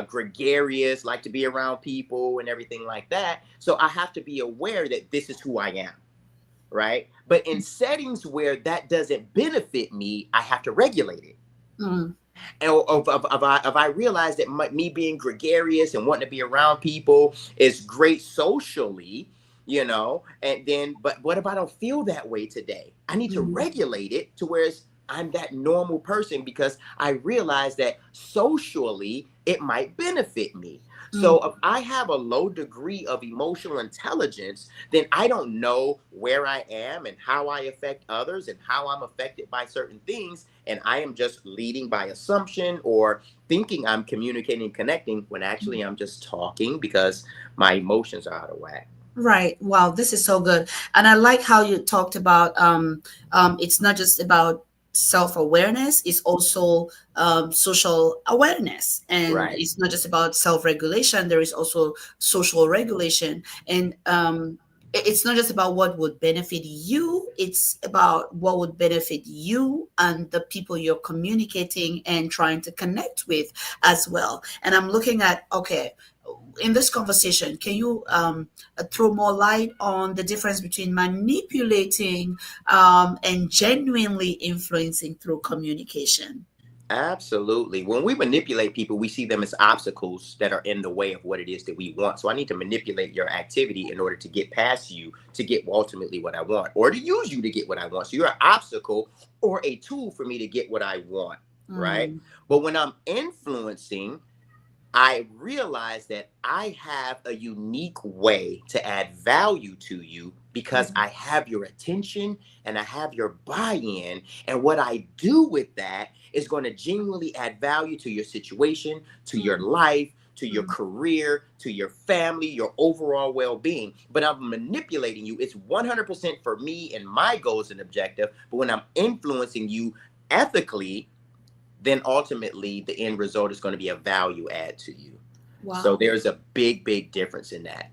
gregarious, like to be around people and everything like that. So I have to be aware that this is who I am, right? But in settings where that doesn't benefit me, I have to regulate it. And if I realize that me being gregarious and wanting to be around people is great socially, you know, and then, but what if I don't feel that way today? I need to regulate it to where I'm that normal person, because I realize that socially it might benefit me. So if I have a low degree of emotional intelligence, then I don't know where I am and how I affect others and how I'm affected by certain things. And I am just leading by assumption or thinking I'm communicating and connecting when actually I'm just talking because my emotions are out of whack. Right. Wow, this is so good. And I like how you talked about it's not just about self-awareness, it's also social awareness, and it's not just about self-regulation, there is also social regulation. And it's not just about what would benefit you, it's about what would benefit you and the people you're communicating and trying to connect with as well. And I'm looking at, okay, in this conversation, can you throw more light on the difference between manipulating and genuinely influencing through communication? Absolutely. When we manipulate people, we see them as obstacles that are in the way of what it is that we want. So I need to manipulate your activity in order to get past you, to get ultimately what I want, or to use you to get what I want. So you're an obstacle or a tool for me to get what I want, right? But when I'm influencing, I realize that I have a unique way to add value to you because I have your attention and I have your buy-in. And what I do with that is going to genuinely add value to your situation, to your life, to your career, to your family, your overall well-being. But I'm manipulating you. It's 100% for me and my goals and objective. But when I'm influencing you ethically, then ultimately the end result is going to be a value add to you. Wow. So there's a big, big difference in that.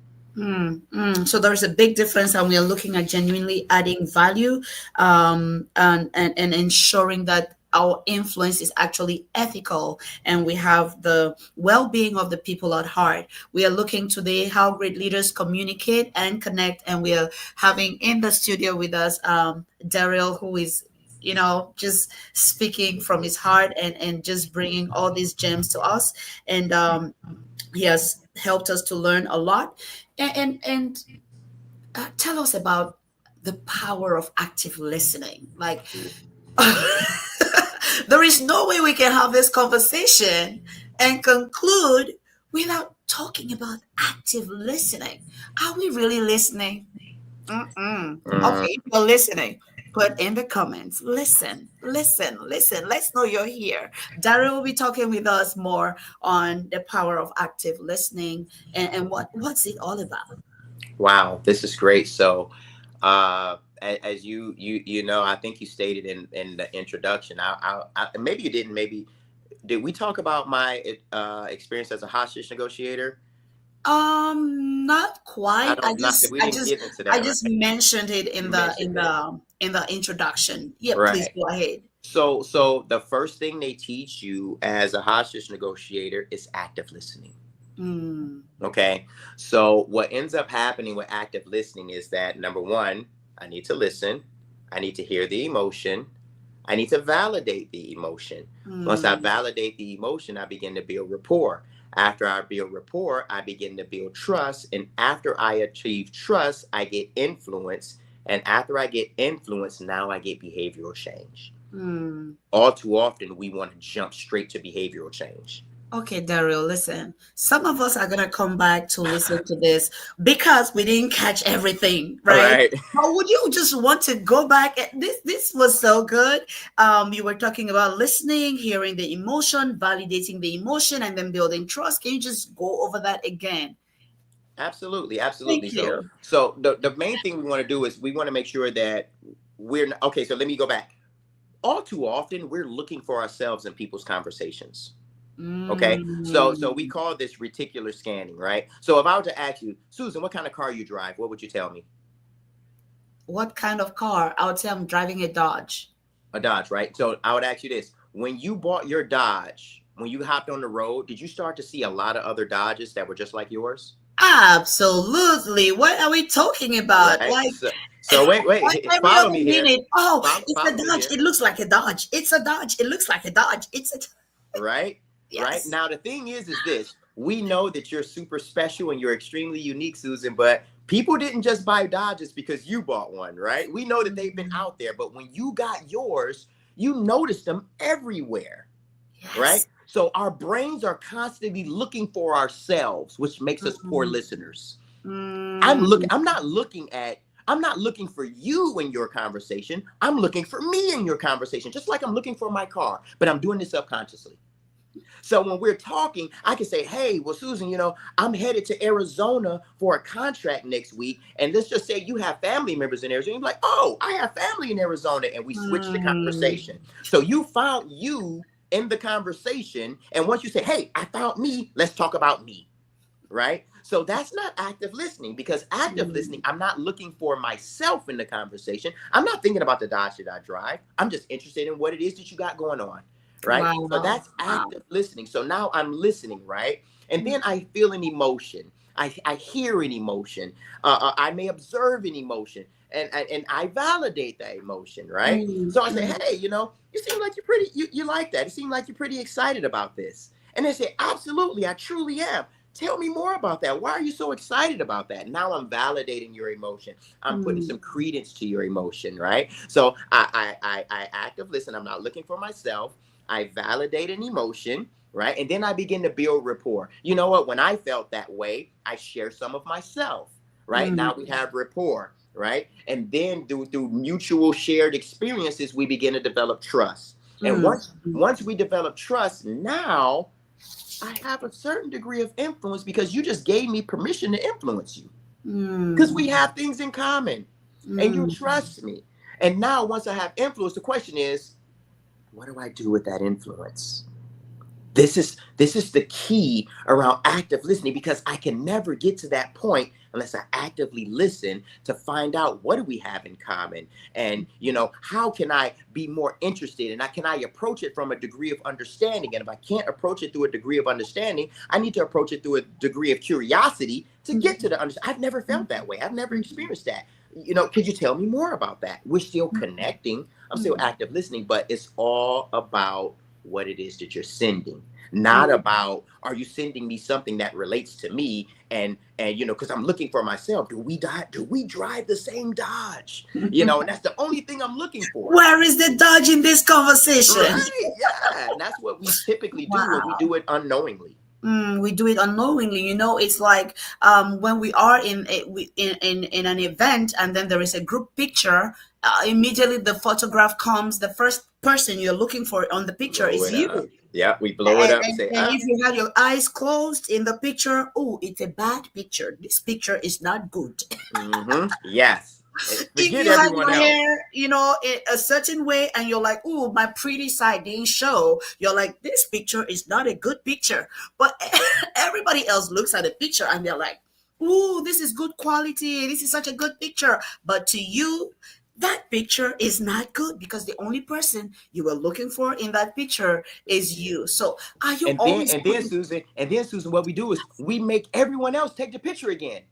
So there's a big difference, and we are looking at genuinely adding value, and ensuring that our influence is actually ethical, and we have the well-being of the people at heart. We are looking today how great leaders communicate and connect, and we are having in the studio with us Daryl, who is just speaking from his heart and just bringing all these gems to us, and he has helped us to learn a lot. And tell us about the power of active listening. Like, there is no way we can have this conversation and conclude without talking about active listening. Are we really listening? Okay, if you're listening, put in the comments. Listen, listen, listen. Let's know you're here. Daryl will be talking with us more on the power of active listening and what's it all about. Wow, this is great. So, as you know, I think you stated in the introduction. I maybe you didn't. Maybe did we talk about my experience as a hostage negotiator? Not quite. We didn't get into that. I just mentioned it in the introduction. Yeah, Right. please go ahead. So the first thing they teach you as a hostage negotiator is active listening. Okay. So what ends up happening with active listening is that, number one, I need to listen. I need to hear the emotion. I need to validate the emotion. Once I validate the emotion, I begin to build rapport. After I build rapport, I begin to build trust. And after I achieve trust, I get influence. And after I get influence, now I get behavioral change. All too often, we want to jump straight to behavioral change. Okay, Daryl, listen. Some of us are gonna come back to listen to this because we didn't catch everything, right? Or would you just want to go back? This was so good. You were talking about listening, hearing the emotion, validating the emotion, and then building trust. Can you just go over that again? Absolutely. Thank you. So the main thing we want to do is we want to make sure that we're not, okay. So let me go back. All too often, we're looking for ourselves in people's conversations. Okay, so we call this reticular scanning, right? So if I were to ask you, Susan, what kind of car you drive, what would you tell me? What kind of car? I would say I'm driving a Dodge. A Dodge, right? So I would ask you this: when you bought your Dodge, when you hopped on the road, did you start to see a lot of other Dodges that were just like yours? Absolutely. What are we talking about? Right? Like, so wait, follow me here. Oh, it's a Dodge. It looks like a Dodge. It's a Dodge. It looks like a Dodge. It's a right. Yes. Right now, the thing is this: we know that you're super special and you're extremely unique, Susan, but people didn't just buy Dodges because you bought one, right? We know that they've been out there, but when you got yours, you noticed them everywhere, right? So our brains are constantly looking for ourselves, which makes us poor listeners. I'm not looking for you in your conversation. I'm looking for me in your conversation, just like I'm looking for my car, but I'm doing this subconsciously. So when we're talking, I can say, hey, well, Susan, I'm headed to Arizona for a contract next week. And let's just say you have family members in Arizona. You're like, oh, I have family in Arizona. And we switch the conversation. So you found you in the conversation. And once you say, hey, I found me, let's talk about me. Right? So that's not active listening, because active listening, I'm not looking for myself in the conversation. I'm not thinking about the Dodge that I drive. I'm just interested in what it is that you got going on. Right. Wow. So that's active listening. So now I'm listening. Right. And then I feel an emotion. I hear an emotion. I may observe an emotion and I validate that emotion. Right. So I say, hey, you seem like you're pretty. You like that. It seems like you're pretty excited about this. And they say, absolutely. I truly am. Tell me more about that. Why are you so excited about that? Now I'm validating your emotion. I'm putting some credence to your emotion. Right. So I active listen. I'm not looking for myself. I validate an emotion, right? And then I begin to build rapport. You know what? When I felt that way, I share some of myself, right? Now we have rapport, right? And then through mutual shared experiences, we begin to develop trust. And once we develop trust, now I have a certain degree of influence because you just gave me permission to influence you. Mm. Because we have things in common and you Mm. trust me. And now once I have influence, the question is, what do I do with that influence? This is the key around active listening, because I can never get to that point unless I actively listen to find out what do we have in common, and how can I be more interested, and can I approach it from a degree of understanding. And if I can't approach it through a degree of understanding, I need to approach it through a degree of curiosity to get to the understanding. I've never felt that way. I've never experienced that. Could you tell me more about that? We're still connecting. I'm still active listening, but it's all about what it is that you're sending, not about, are you sending me something that relates to me? And because I'm looking for myself, do we drive the same Dodge? And that's the only thing I'm looking for. Where is the Dodge in this conversation? Right, yeah. And that's what we typically do when we do it unknowingly. We do it unknowingly. It's like when we are in an event, and then there is a group picture. Immediately the photograph comes. The first person you're looking for on the picture is you. Yeah, we blow it up and say, and if you have your eyes closed in the picture, oh, it's a bad picture. This picture is not good. Yes. If you have your hair, in a certain way, and you're like, oh, my pretty side didn't show, you're like, this picture is not a good picture. But everybody else looks at the picture and they're like, oh, this is good quality. This is such a good picture. But to you, that picture is not good, because the only person you were looking for in that picture is you. So are you always? And then Susan, what we do is we make everyone else take the picture again,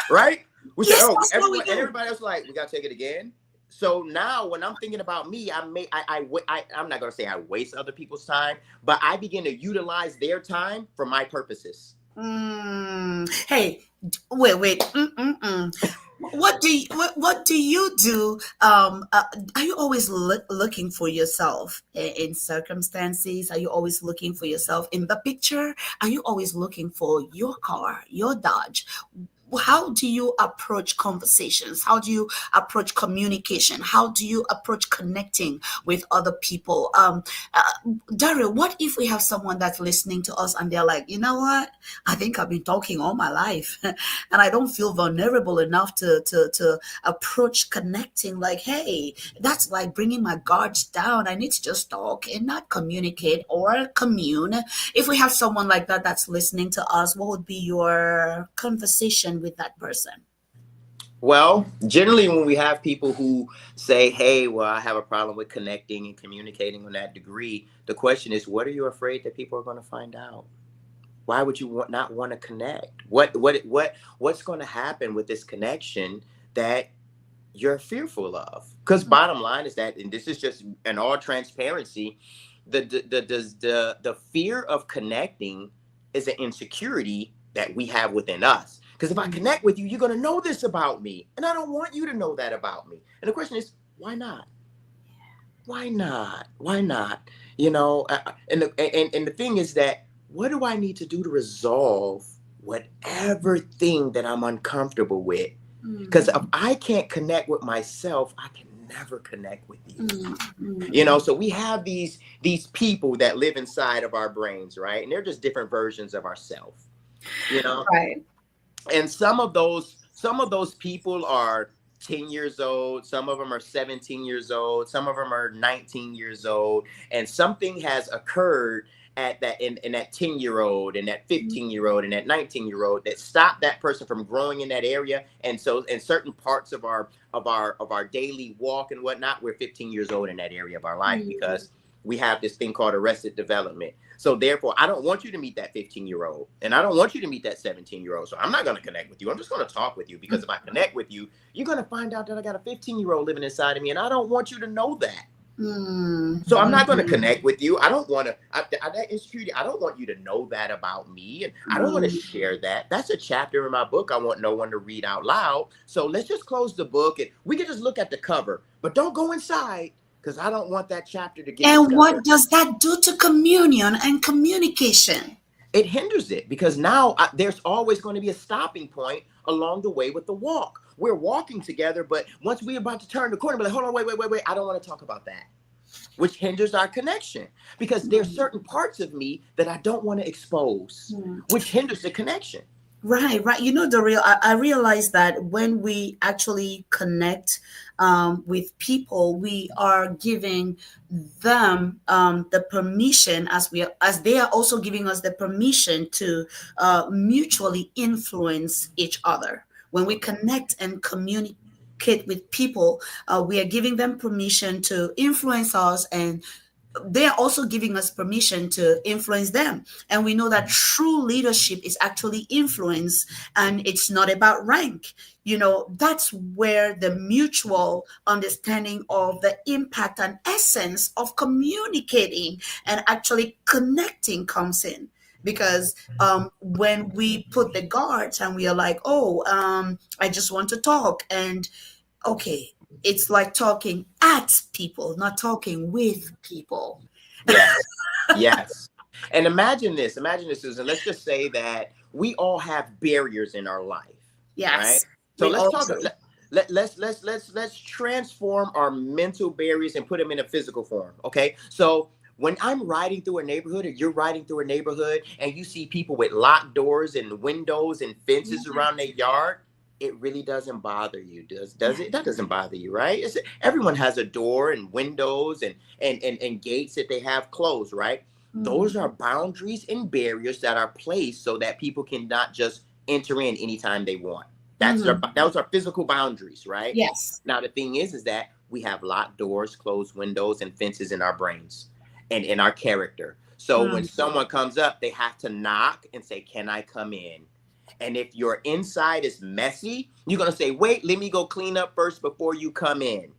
right? We say, and everybody else like, we gotta take it again. So now when I'm thinking about me, I'm not gonna say I waste other people's time, but I begin to utilize their time for my purposes. Hey, wait. What do you do? Are you always looking for yourself in circumstances? Are you always looking for yourself in the picture? Are you always looking for your car, your Dodge? How do you approach conversations? How do you approach communication? How do you approach connecting with other people? Daryl, what if we have someone that's listening to us and they're like, you know what? I think I've been talking all my life and I don't feel vulnerable enough to approach connecting. Like, hey, that's like bringing my guards down. I need to just talk and not communicate or commune. If we have someone like that that's listening to us, what would be your conversation with that person? Well, generally when we have people who say, hey, well, I have a problem with connecting and communicating on that degree, the question is, what are you afraid that people are going to find out? Why would you not want to connect? What's going to happen with this connection that you're fearful of? Because bottom line is that, and this is just in all transparency, the fear of connecting is an insecurity that we have within us. Because if I connect with you, you're going to know this about me. And I don't want you to know that about me. And the question is, why not? Why not? Why not? And the thing is that, what do I need to do to resolve whatever thing that I'm uncomfortable with? Because if I can't connect with myself, I can never connect with you. So we have these people that live inside of our brains, right? And they're just different versions of ourselves, Right. And some of those people are 10 years old. Some of them are 17 years old. Some of them are 19 years old. And something has occurred at that in that 10-year-old and that 15-year-old and that 19-year-old that stopped that person from growing in that area. And so in certain parts of our daily walk and whatnot, we're 15 years old in that area of our life because we have this thing called arrested development. So therefore, I don't want you to meet that 15-year-old and I don't want you to meet that 17-year-old. So I'm not going to connect with you. I'm just going to talk with you, because if I connect with you, you're going to find out that I got a 15-year-old living inside of me, and I don't want you to know that. So I'm not going to connect with you. I don't want to, that insecurity, I don't want you to know that about me. And I don't want to share that. That's a chapter in my book I want no one to read out loud. So let's just close the book and we can just look at the cover, but don't go inside, because I don't want that chapter to get And discovered. what does that do to communion and communication? It hinders it, because now there's always going to be a stopping point along the way with the walk. We're walking together, but once we're about to turn the corner, we're like, hold on, wait. I don't want to talk about that. which hinders our connection because there's certain parts of me that I don't want to expose, which hinders the connection. Right, right. You know, the real, I realize that when we actually connect with people, we are giving them the permission, as they are also giving us the permission to mutually influence each other. When we connect and communicate with people, we are giving them permission to influence us, and they are also giving us permission to influence them. And we know that true leadership is actually influence, and it's not about rank. You know, that's where the mutual understanding of the impact and essence of communicating and actually connecting comes in. Because when we put the guards and we are like, oh, I just want to talk, and okay, it's like talking at people, not talking with people. Yes. Yes. And imagine this, Susan. Let's just say that we all have barriers in our life. Yes. Right? So we let's all talk. do. Let's transform our mental barriers and put them in a physical form. Okay. So when I'm riding through a neighborhood, or you're riding through a neighborhood, and you see people with locked doors and windows and fences around their yard, it really doesn't bother you, does it? That doesn't bother you, right? Everyone has a door and windows and gates that they have closed, right? Those are boundaries and barriers that are placed so that people cannot just enter in anytime they want. Those are physical boundaries, right? Yes. Now the thing is that we have locked doors, closed windows, and fences in our brains and in our character. So when someone comes up, they have to knock and say, "Can I come in?" And if your inside is messy, you're going to say, wait, let me go clean up first before you come in,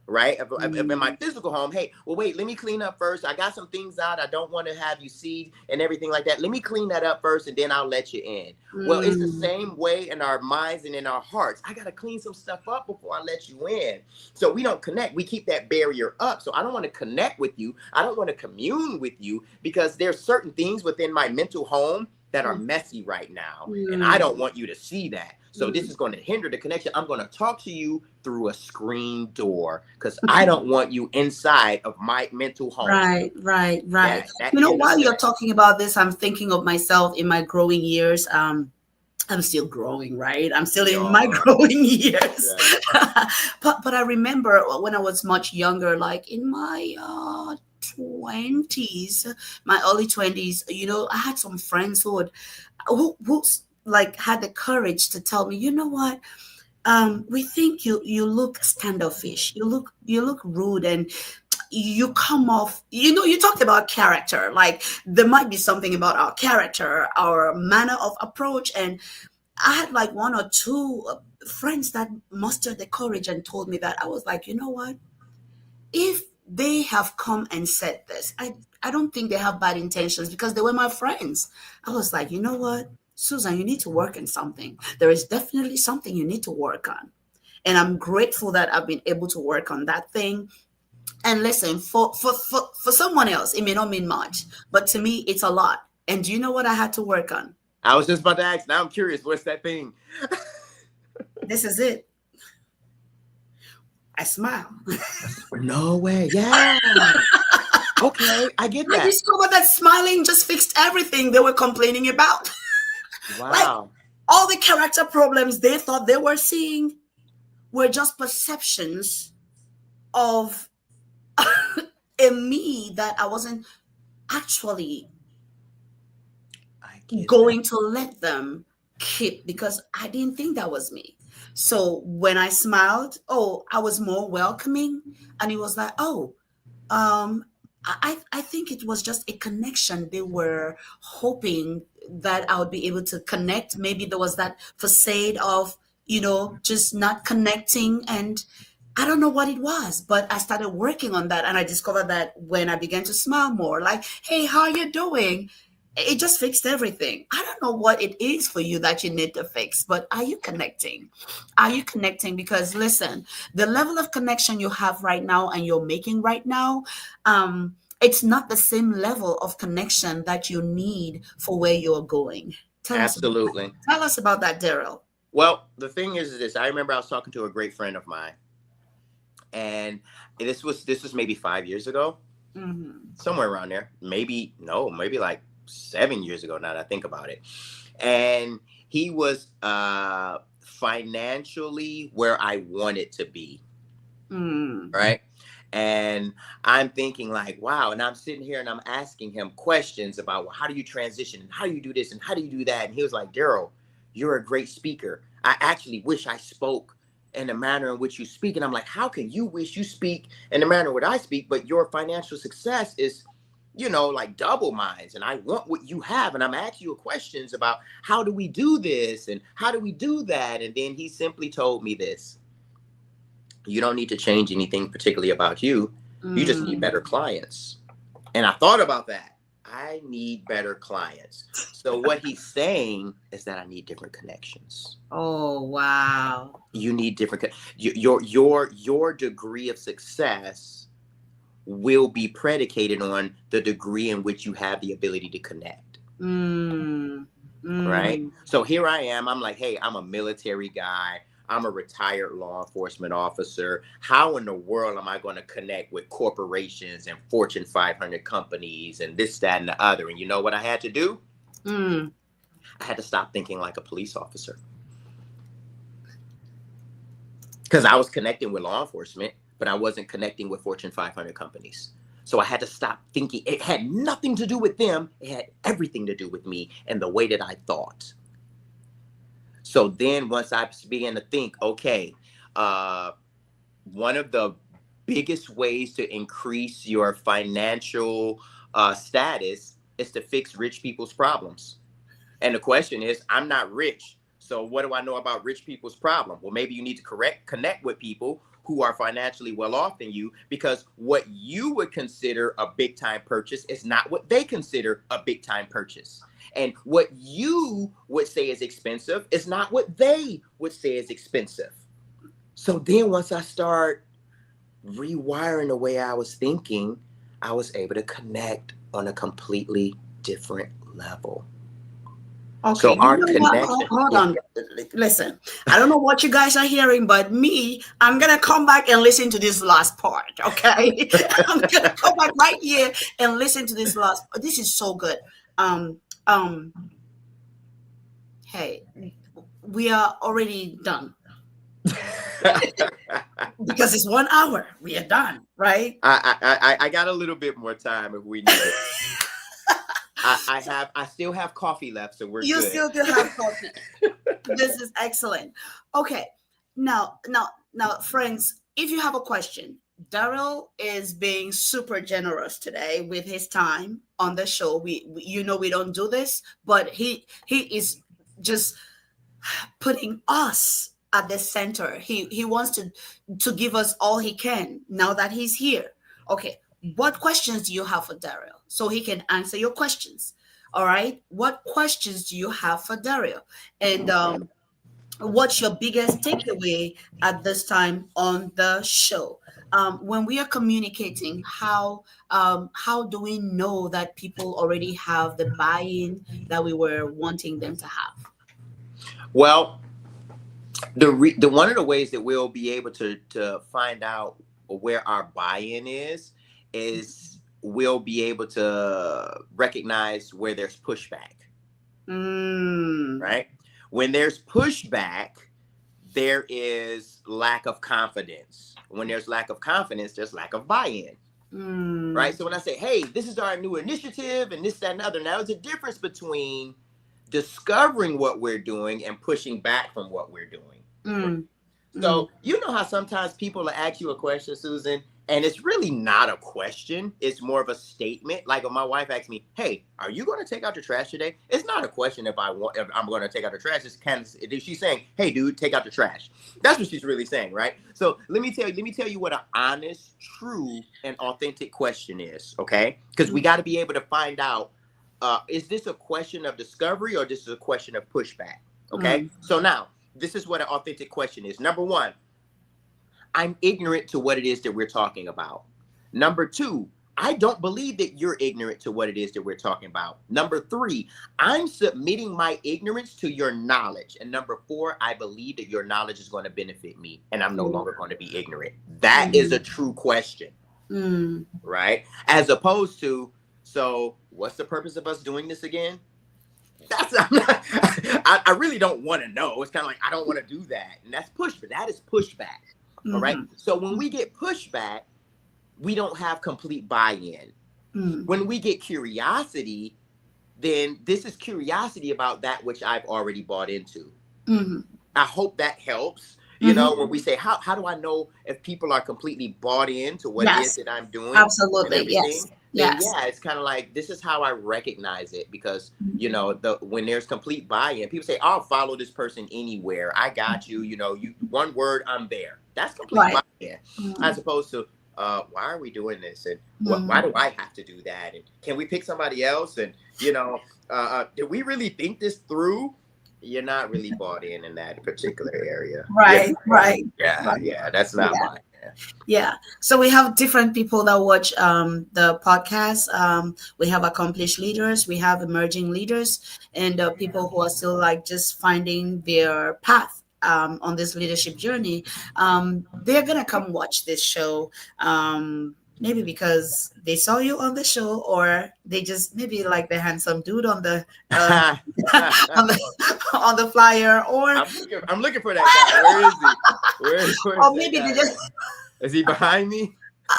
right? If in my physical home, hey, well, wait, let me clean up first. I got some things out I don't want to have you see and everything like that. Let me clean that up first, and then I'll let you in. Well, it's the same way in our minds and in our hearts. I got to clean some stuff up before I let you in. So we don't connect. We keep that barrier up. So I don't want to connect with you. I don't want to commune with you because there's certain things within my mental home that are messy right now. And I don't want you to see that. So this is going to hinder the connection. I'm going to talk to you through a screen door because I don't want you inside of my mental home. Right. That You know, hinders while you're connection. talking about this, I'm thinking of myself in my growing years. I'm still growing, right? I'm still in my growing years. Right. But I remember when I was much younger, like in my 20s, my early 20s, you know, I had some friends who like had the courage to tell me, you know what? We think you look standoffish. You look rude, and you come off, you know, you talked about character. Like there might be something about our character, our manner of approach. And I had like one or two friends that mustered the courage and told me that. I was like, you know what? If they have come and said this, I don't think they have bad intentions because they were my friends. I was like, you know what, Susan, you need to work on something. There is definitely something you need to work on. And I'm grateful that I've been able to work on that thing. And listen, for someone else, it may not mean much, but to me, it's a lot. And do you know what I had to work on? I was just about to ask. Now I'm curious. What's that thing? This is it. I smile. No way. Yeah. Okay, I get I that. discovered that smiling just fixed everything they were complaining about. Wow. Like all the character problems they thought they were seeing were just perceptions of a me that I wasn't actually going to let them keep, because I didn't think that was me. So when I smiled, oh, I was more welcoming, and it was like, oh, I think it was just a connection. They were hoping that I would be able to connect. Maybe there was that facade of, you know, just not connecting. And I don't know what it was, but I started working on that. And I discovered that when I began to smile more, like, hey, how are you doing? It just fixed everything. I don't know what it is for you that you need to fix, but are you connecting? Are you connecting? Because listen, the level of connection you have right now and you're making right now, it's not the same level of connection that you need for where you're going. Absolutely. Tell us about that, Daryl. Well, the thing is this. I remember I was talking to a great friend of mine, And this was maybe 5 years ago, somewhere around there. Maybe like 7 years ago now that I think about it. And he was financially where I wanted to be. Right. And I'm thinking like, wow. And I'm sitting here and I'm asking him questions about, well, how do you transition and how do you do this and how do you do that? And he was like, Daryl, you're a great speaker. I actually wish I spoke in the manner in which you speak. And I'm like, how can you wish you speak in the manner in which I speak, but your financial success is, like double mine, and I want what you have. And I'm asking you questions about how do we do this and how do we do that? And then he simply told me this: you don't need to change anything particularly about you. You just need better clients. And I thought about that. I need better clients. So what he's saying is that I need different connections. Oh, wow. You need different, your degree of success will be predicated on the degree in which you have the ability to connect. Right? So here I am. I'm like, hey, I'm a military guy. I'm a retired law enforcement officer. How in the world am I going to connect with corporations and Fortune 500 companies and this, that, and the other? And you know what I had to do? I had to stop thinking like a police officer. Because I was connecting with law enforcement, but I wasn't connecting with Fortune 500 companies. So I had to stop thinking. It had nothing to do with them. It had everything to do with me and the way that I thought. So then once I began to think, okay, one of the biggest ways to increase your financial status is to fix rich people's problems. And the question is, I'm not rich. So what do I know about rich people's problem? Well, maybe you need to connect with people who are financially well off than you, because what you would consider a big time purchase is not what they consider a big time purchase. And what you would say is expensive is not what they would say is expensive. So then once I start rewiring the way I was thinking, I was able to connect on a completely different level. Okay, so our connection. Hold on. Listen, I don't know what you guys are hearing, but I'm going to come back and listen to this last part, okay? I'm going to come back right here and listen to this last part. This is so good. Hey, we are already done. Because it's 1 hour. We are done, right? I got a little bit more time if we need it. I still have coffee left, so we're good. You still do have coffee. This is excellent. Okay. Now, friends, if you have a question, Daryl is being super generous today with his time on the show. We don't do this, but he is just putting us at the center. He wants to give us all he can now that he's here. Okay. What questions do you have for Daryl so he can answer your questions? All right. What questions do you have for Daryl? And what's your biggest takeaway at this time on the show? When we are communicating, how do we know that people already have the buy-in that we were wanting them to have? Well, the one of the ways that we'll be able to find out where our buy-in is we'll be able to recognize where there's pushback. Right? When there's pushback, there is lack of confidence. When there's lack of confidence, there's lack of buy-in. Right? So when I say, hey, this is our new initiative and this, that, and other, now there's a difference between discovering what we're doing and pushing back from what we're doing. So you know how sometimes people will ask you a question, Susan, and it's really not a question. It's more of a statement. Like when my wife asks me, hey, are you going to take out the trash today? It's not a question if I'm going to take out the trash. She's saying, hey, dude, take out the trash. That's what she's really saying, right? So let me tell you what an honest, true, and authentic question is, okay? Because we got to be able to find out, is this a question of discovery or this is a question of pushback, okay? So now, this is what an authentic question is. Number one, I'm ignorant to what it is that we're talking about. Number two, I don't believe that you're ignorant to what it is that we're talking about. Number 3, I'm submitting my ignorance to your knowledge. And number 4, I believe that your knowledge is going to benefit me and I'm no longer going to be ignorant. That is a true question, right? As opposed to, so what's the purpose of us doing this again? I really don't want to know. It's kind of like, I don't want to do that. And that's pushback. That is pushback. All right. So when we get pushback, we don't have complete buy-in. When we get curiosity, then this is curiosity about that which I've already bought into. I hope that helps. You know, when we say, how do I know if people are completely bought into what it is that I'm doing? Absolutely. Yes. Then, yeah, it's kind of like, this is how I recognize it, because, you know, when there's complete buy-in, people say, I'll follow this person anywhere. I got you. You know, you one word, I'm there. That's complete buy-in. As opposed to, why are we doing this? And why do I have to do that? And can we pick somebody else? And, you know, did we really think this through? You're not really bought in that particular area. Right. Yeah, that's not mine. Yeah. So we have different people that watch the podcast. We have accomplished leaders, we have emerging leaders, and people who are still like just finding their path on this leadership journey. They're gonna come watch this show. Maybe because they saw you on the show, or they just maybe like the handsome dude on the on the flyer, or I'm looking for that guy. Where is he? Or maybe they just is he behind me?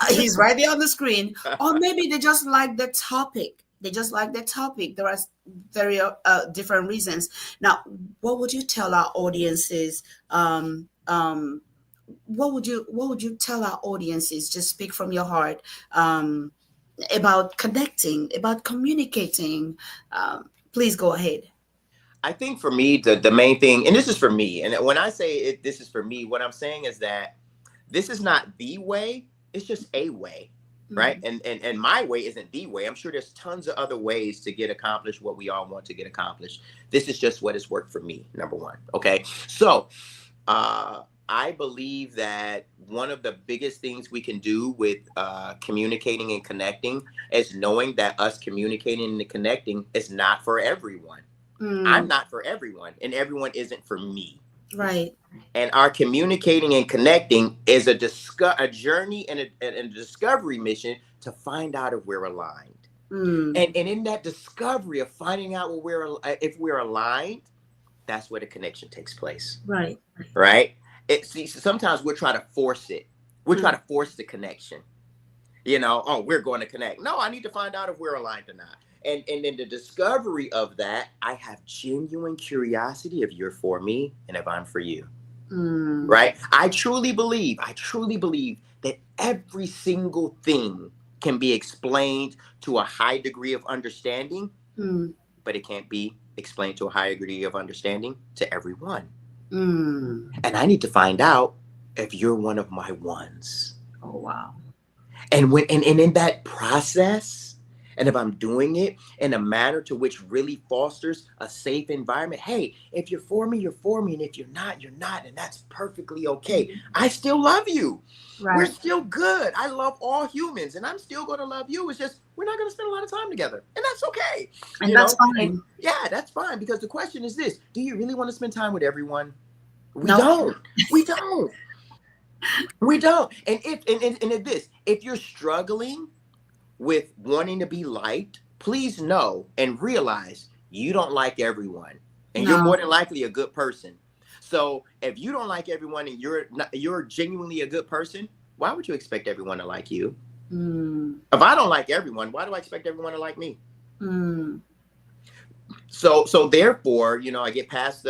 He's right there on the screen. Or maybe they just like the topic. They just like the topic. There are very different reasons. Now, what would you tell our audiences? What would you tell our audiences? Just speak from your heart about connecting, about communicating. Please go ahead. I think for me, the main thing, and this is for me, and when I say this is for me, what I'm saying is that this is not the way, it's just a way, right? And my way isn't the way. I'm sure there's tons of other ways to get accomplished what we all want to get accomplished. This is just what has worked for me, number one. Okay. So I believe that one of the biggest things we can do with communicating and connecting is knowing that us communicating and connecting is not for everyone. I'm not for everyone, and everyone isn't for me. Right. And our communicating and connecting is a journey and a discovery mission to find out if we're aligned. And in that discovery of finding out if we're aligned, that's where the connection takes place. Right. Right. Sometimes we're trying to force it. We're trying to force the connection. You know, oh, we're going to connect. No, I need to find out if we're aligned or not. And in the discovery of that, I have genuine curiosity if you're for me and if I'm for you. Right. I truly believe that every single thing can be explained to a high degree of understanding, but it can't be explained to a higher degree of understanding to everyone. And I need to find out if you're one of my ones. Oh, wow. And in that process, and if I'm doing it in a manner to which really fosters a safe environment, hey, if you're for me, you're for me. And if you're not, you're not. And that's perfectly okay. I still love you. Right. We're still good. I love all humans, and I'm still going to love you. It's just, we're not going to spend a lot of time together. And that's okay. And that's fine. And that's fine. Because the question is this: do you really want to spend time with everyone? We don't. We don't. We don't. And if you're struggling with wanting to be liked, please know and realize you don't like everyone, and you're more than likely a good person. So if you don't like everyone and you're genuinely a good person, why would you expect everyone to like you? If I don't like everyone, why do I expect everyone to like me? So therefore, you know, I get past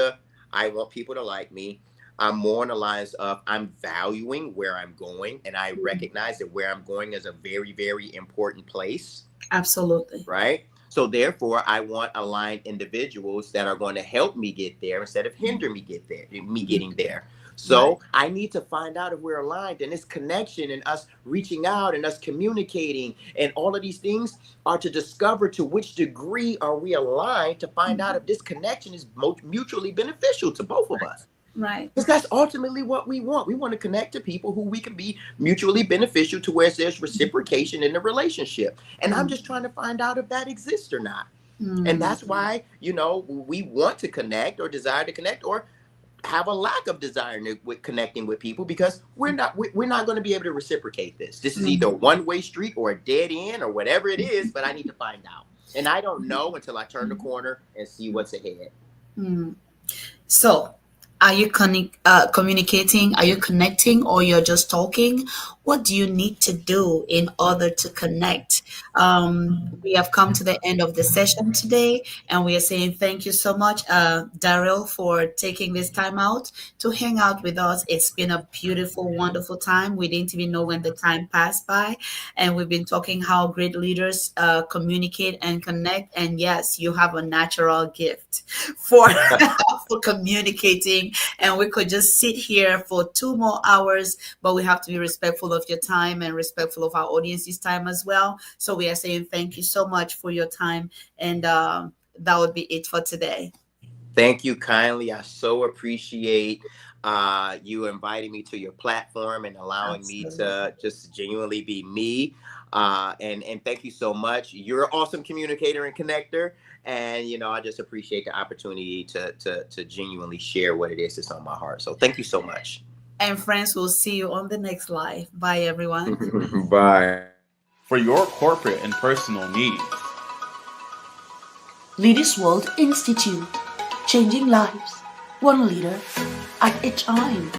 I want people to like me. I'm more on the lines of I'm valuing where I'm going, and I recognize that where I'm going is a very, very important place. Absolutely. Right. So therefore, I want aligned individuals that are going to help me get there instead of hinder me getting there. So I need to find out if we're aligned, and this connection and us reaching out and us communicating and all of these things are to discover to which degree are we aligned to find out if this connection is mutually beneficial to both of us. Right. Because that's ultimately what we want. We want to connect to people who we can be mutually beneficial to, where there's reciprocation in the relationship. And I'm just trying to find out if that exists or not. And that's why, we want to connect or desire to connect or have a lack of desire with connecting with people, because we're not going to be able to reciprocate this. This is either a one-way street or a dead end or whatever it is, but I need to find out. And I don't know until I turn the corner and see what's ahead. So, are you communicating? Are you connecting, or you're just talking? What do you need to do in order to connect? We have come to the end of the session today, and we are saying thank you so much, Daryl, for taking this time out to hang out with us. It's been a beautiful, wonderful time. We didn't even know when the time passed by, and we've been talking how great leaders communicate and connect. And yes, you have a natural gift for for communicating, and we could just sit here for 2 more hours, but we have to be respectful of your time and respectful of our audience's time as well. So we are saying thank you so much for your time, and that would be it for today. Thank you kindly. I so appreciate you inviting me to your platform and allowing me to just genuinely be me. And thank you so much. You're an awesome communicator and connector. And, I just appreciate the opportunity to genuinely share what it is that's on my heart. So thank you so much. And friends, we'll see you on the next live. Bye, everyone. Bye. For your corporate and personal needs. Leaders World Institute, changing lives, one leader at a time.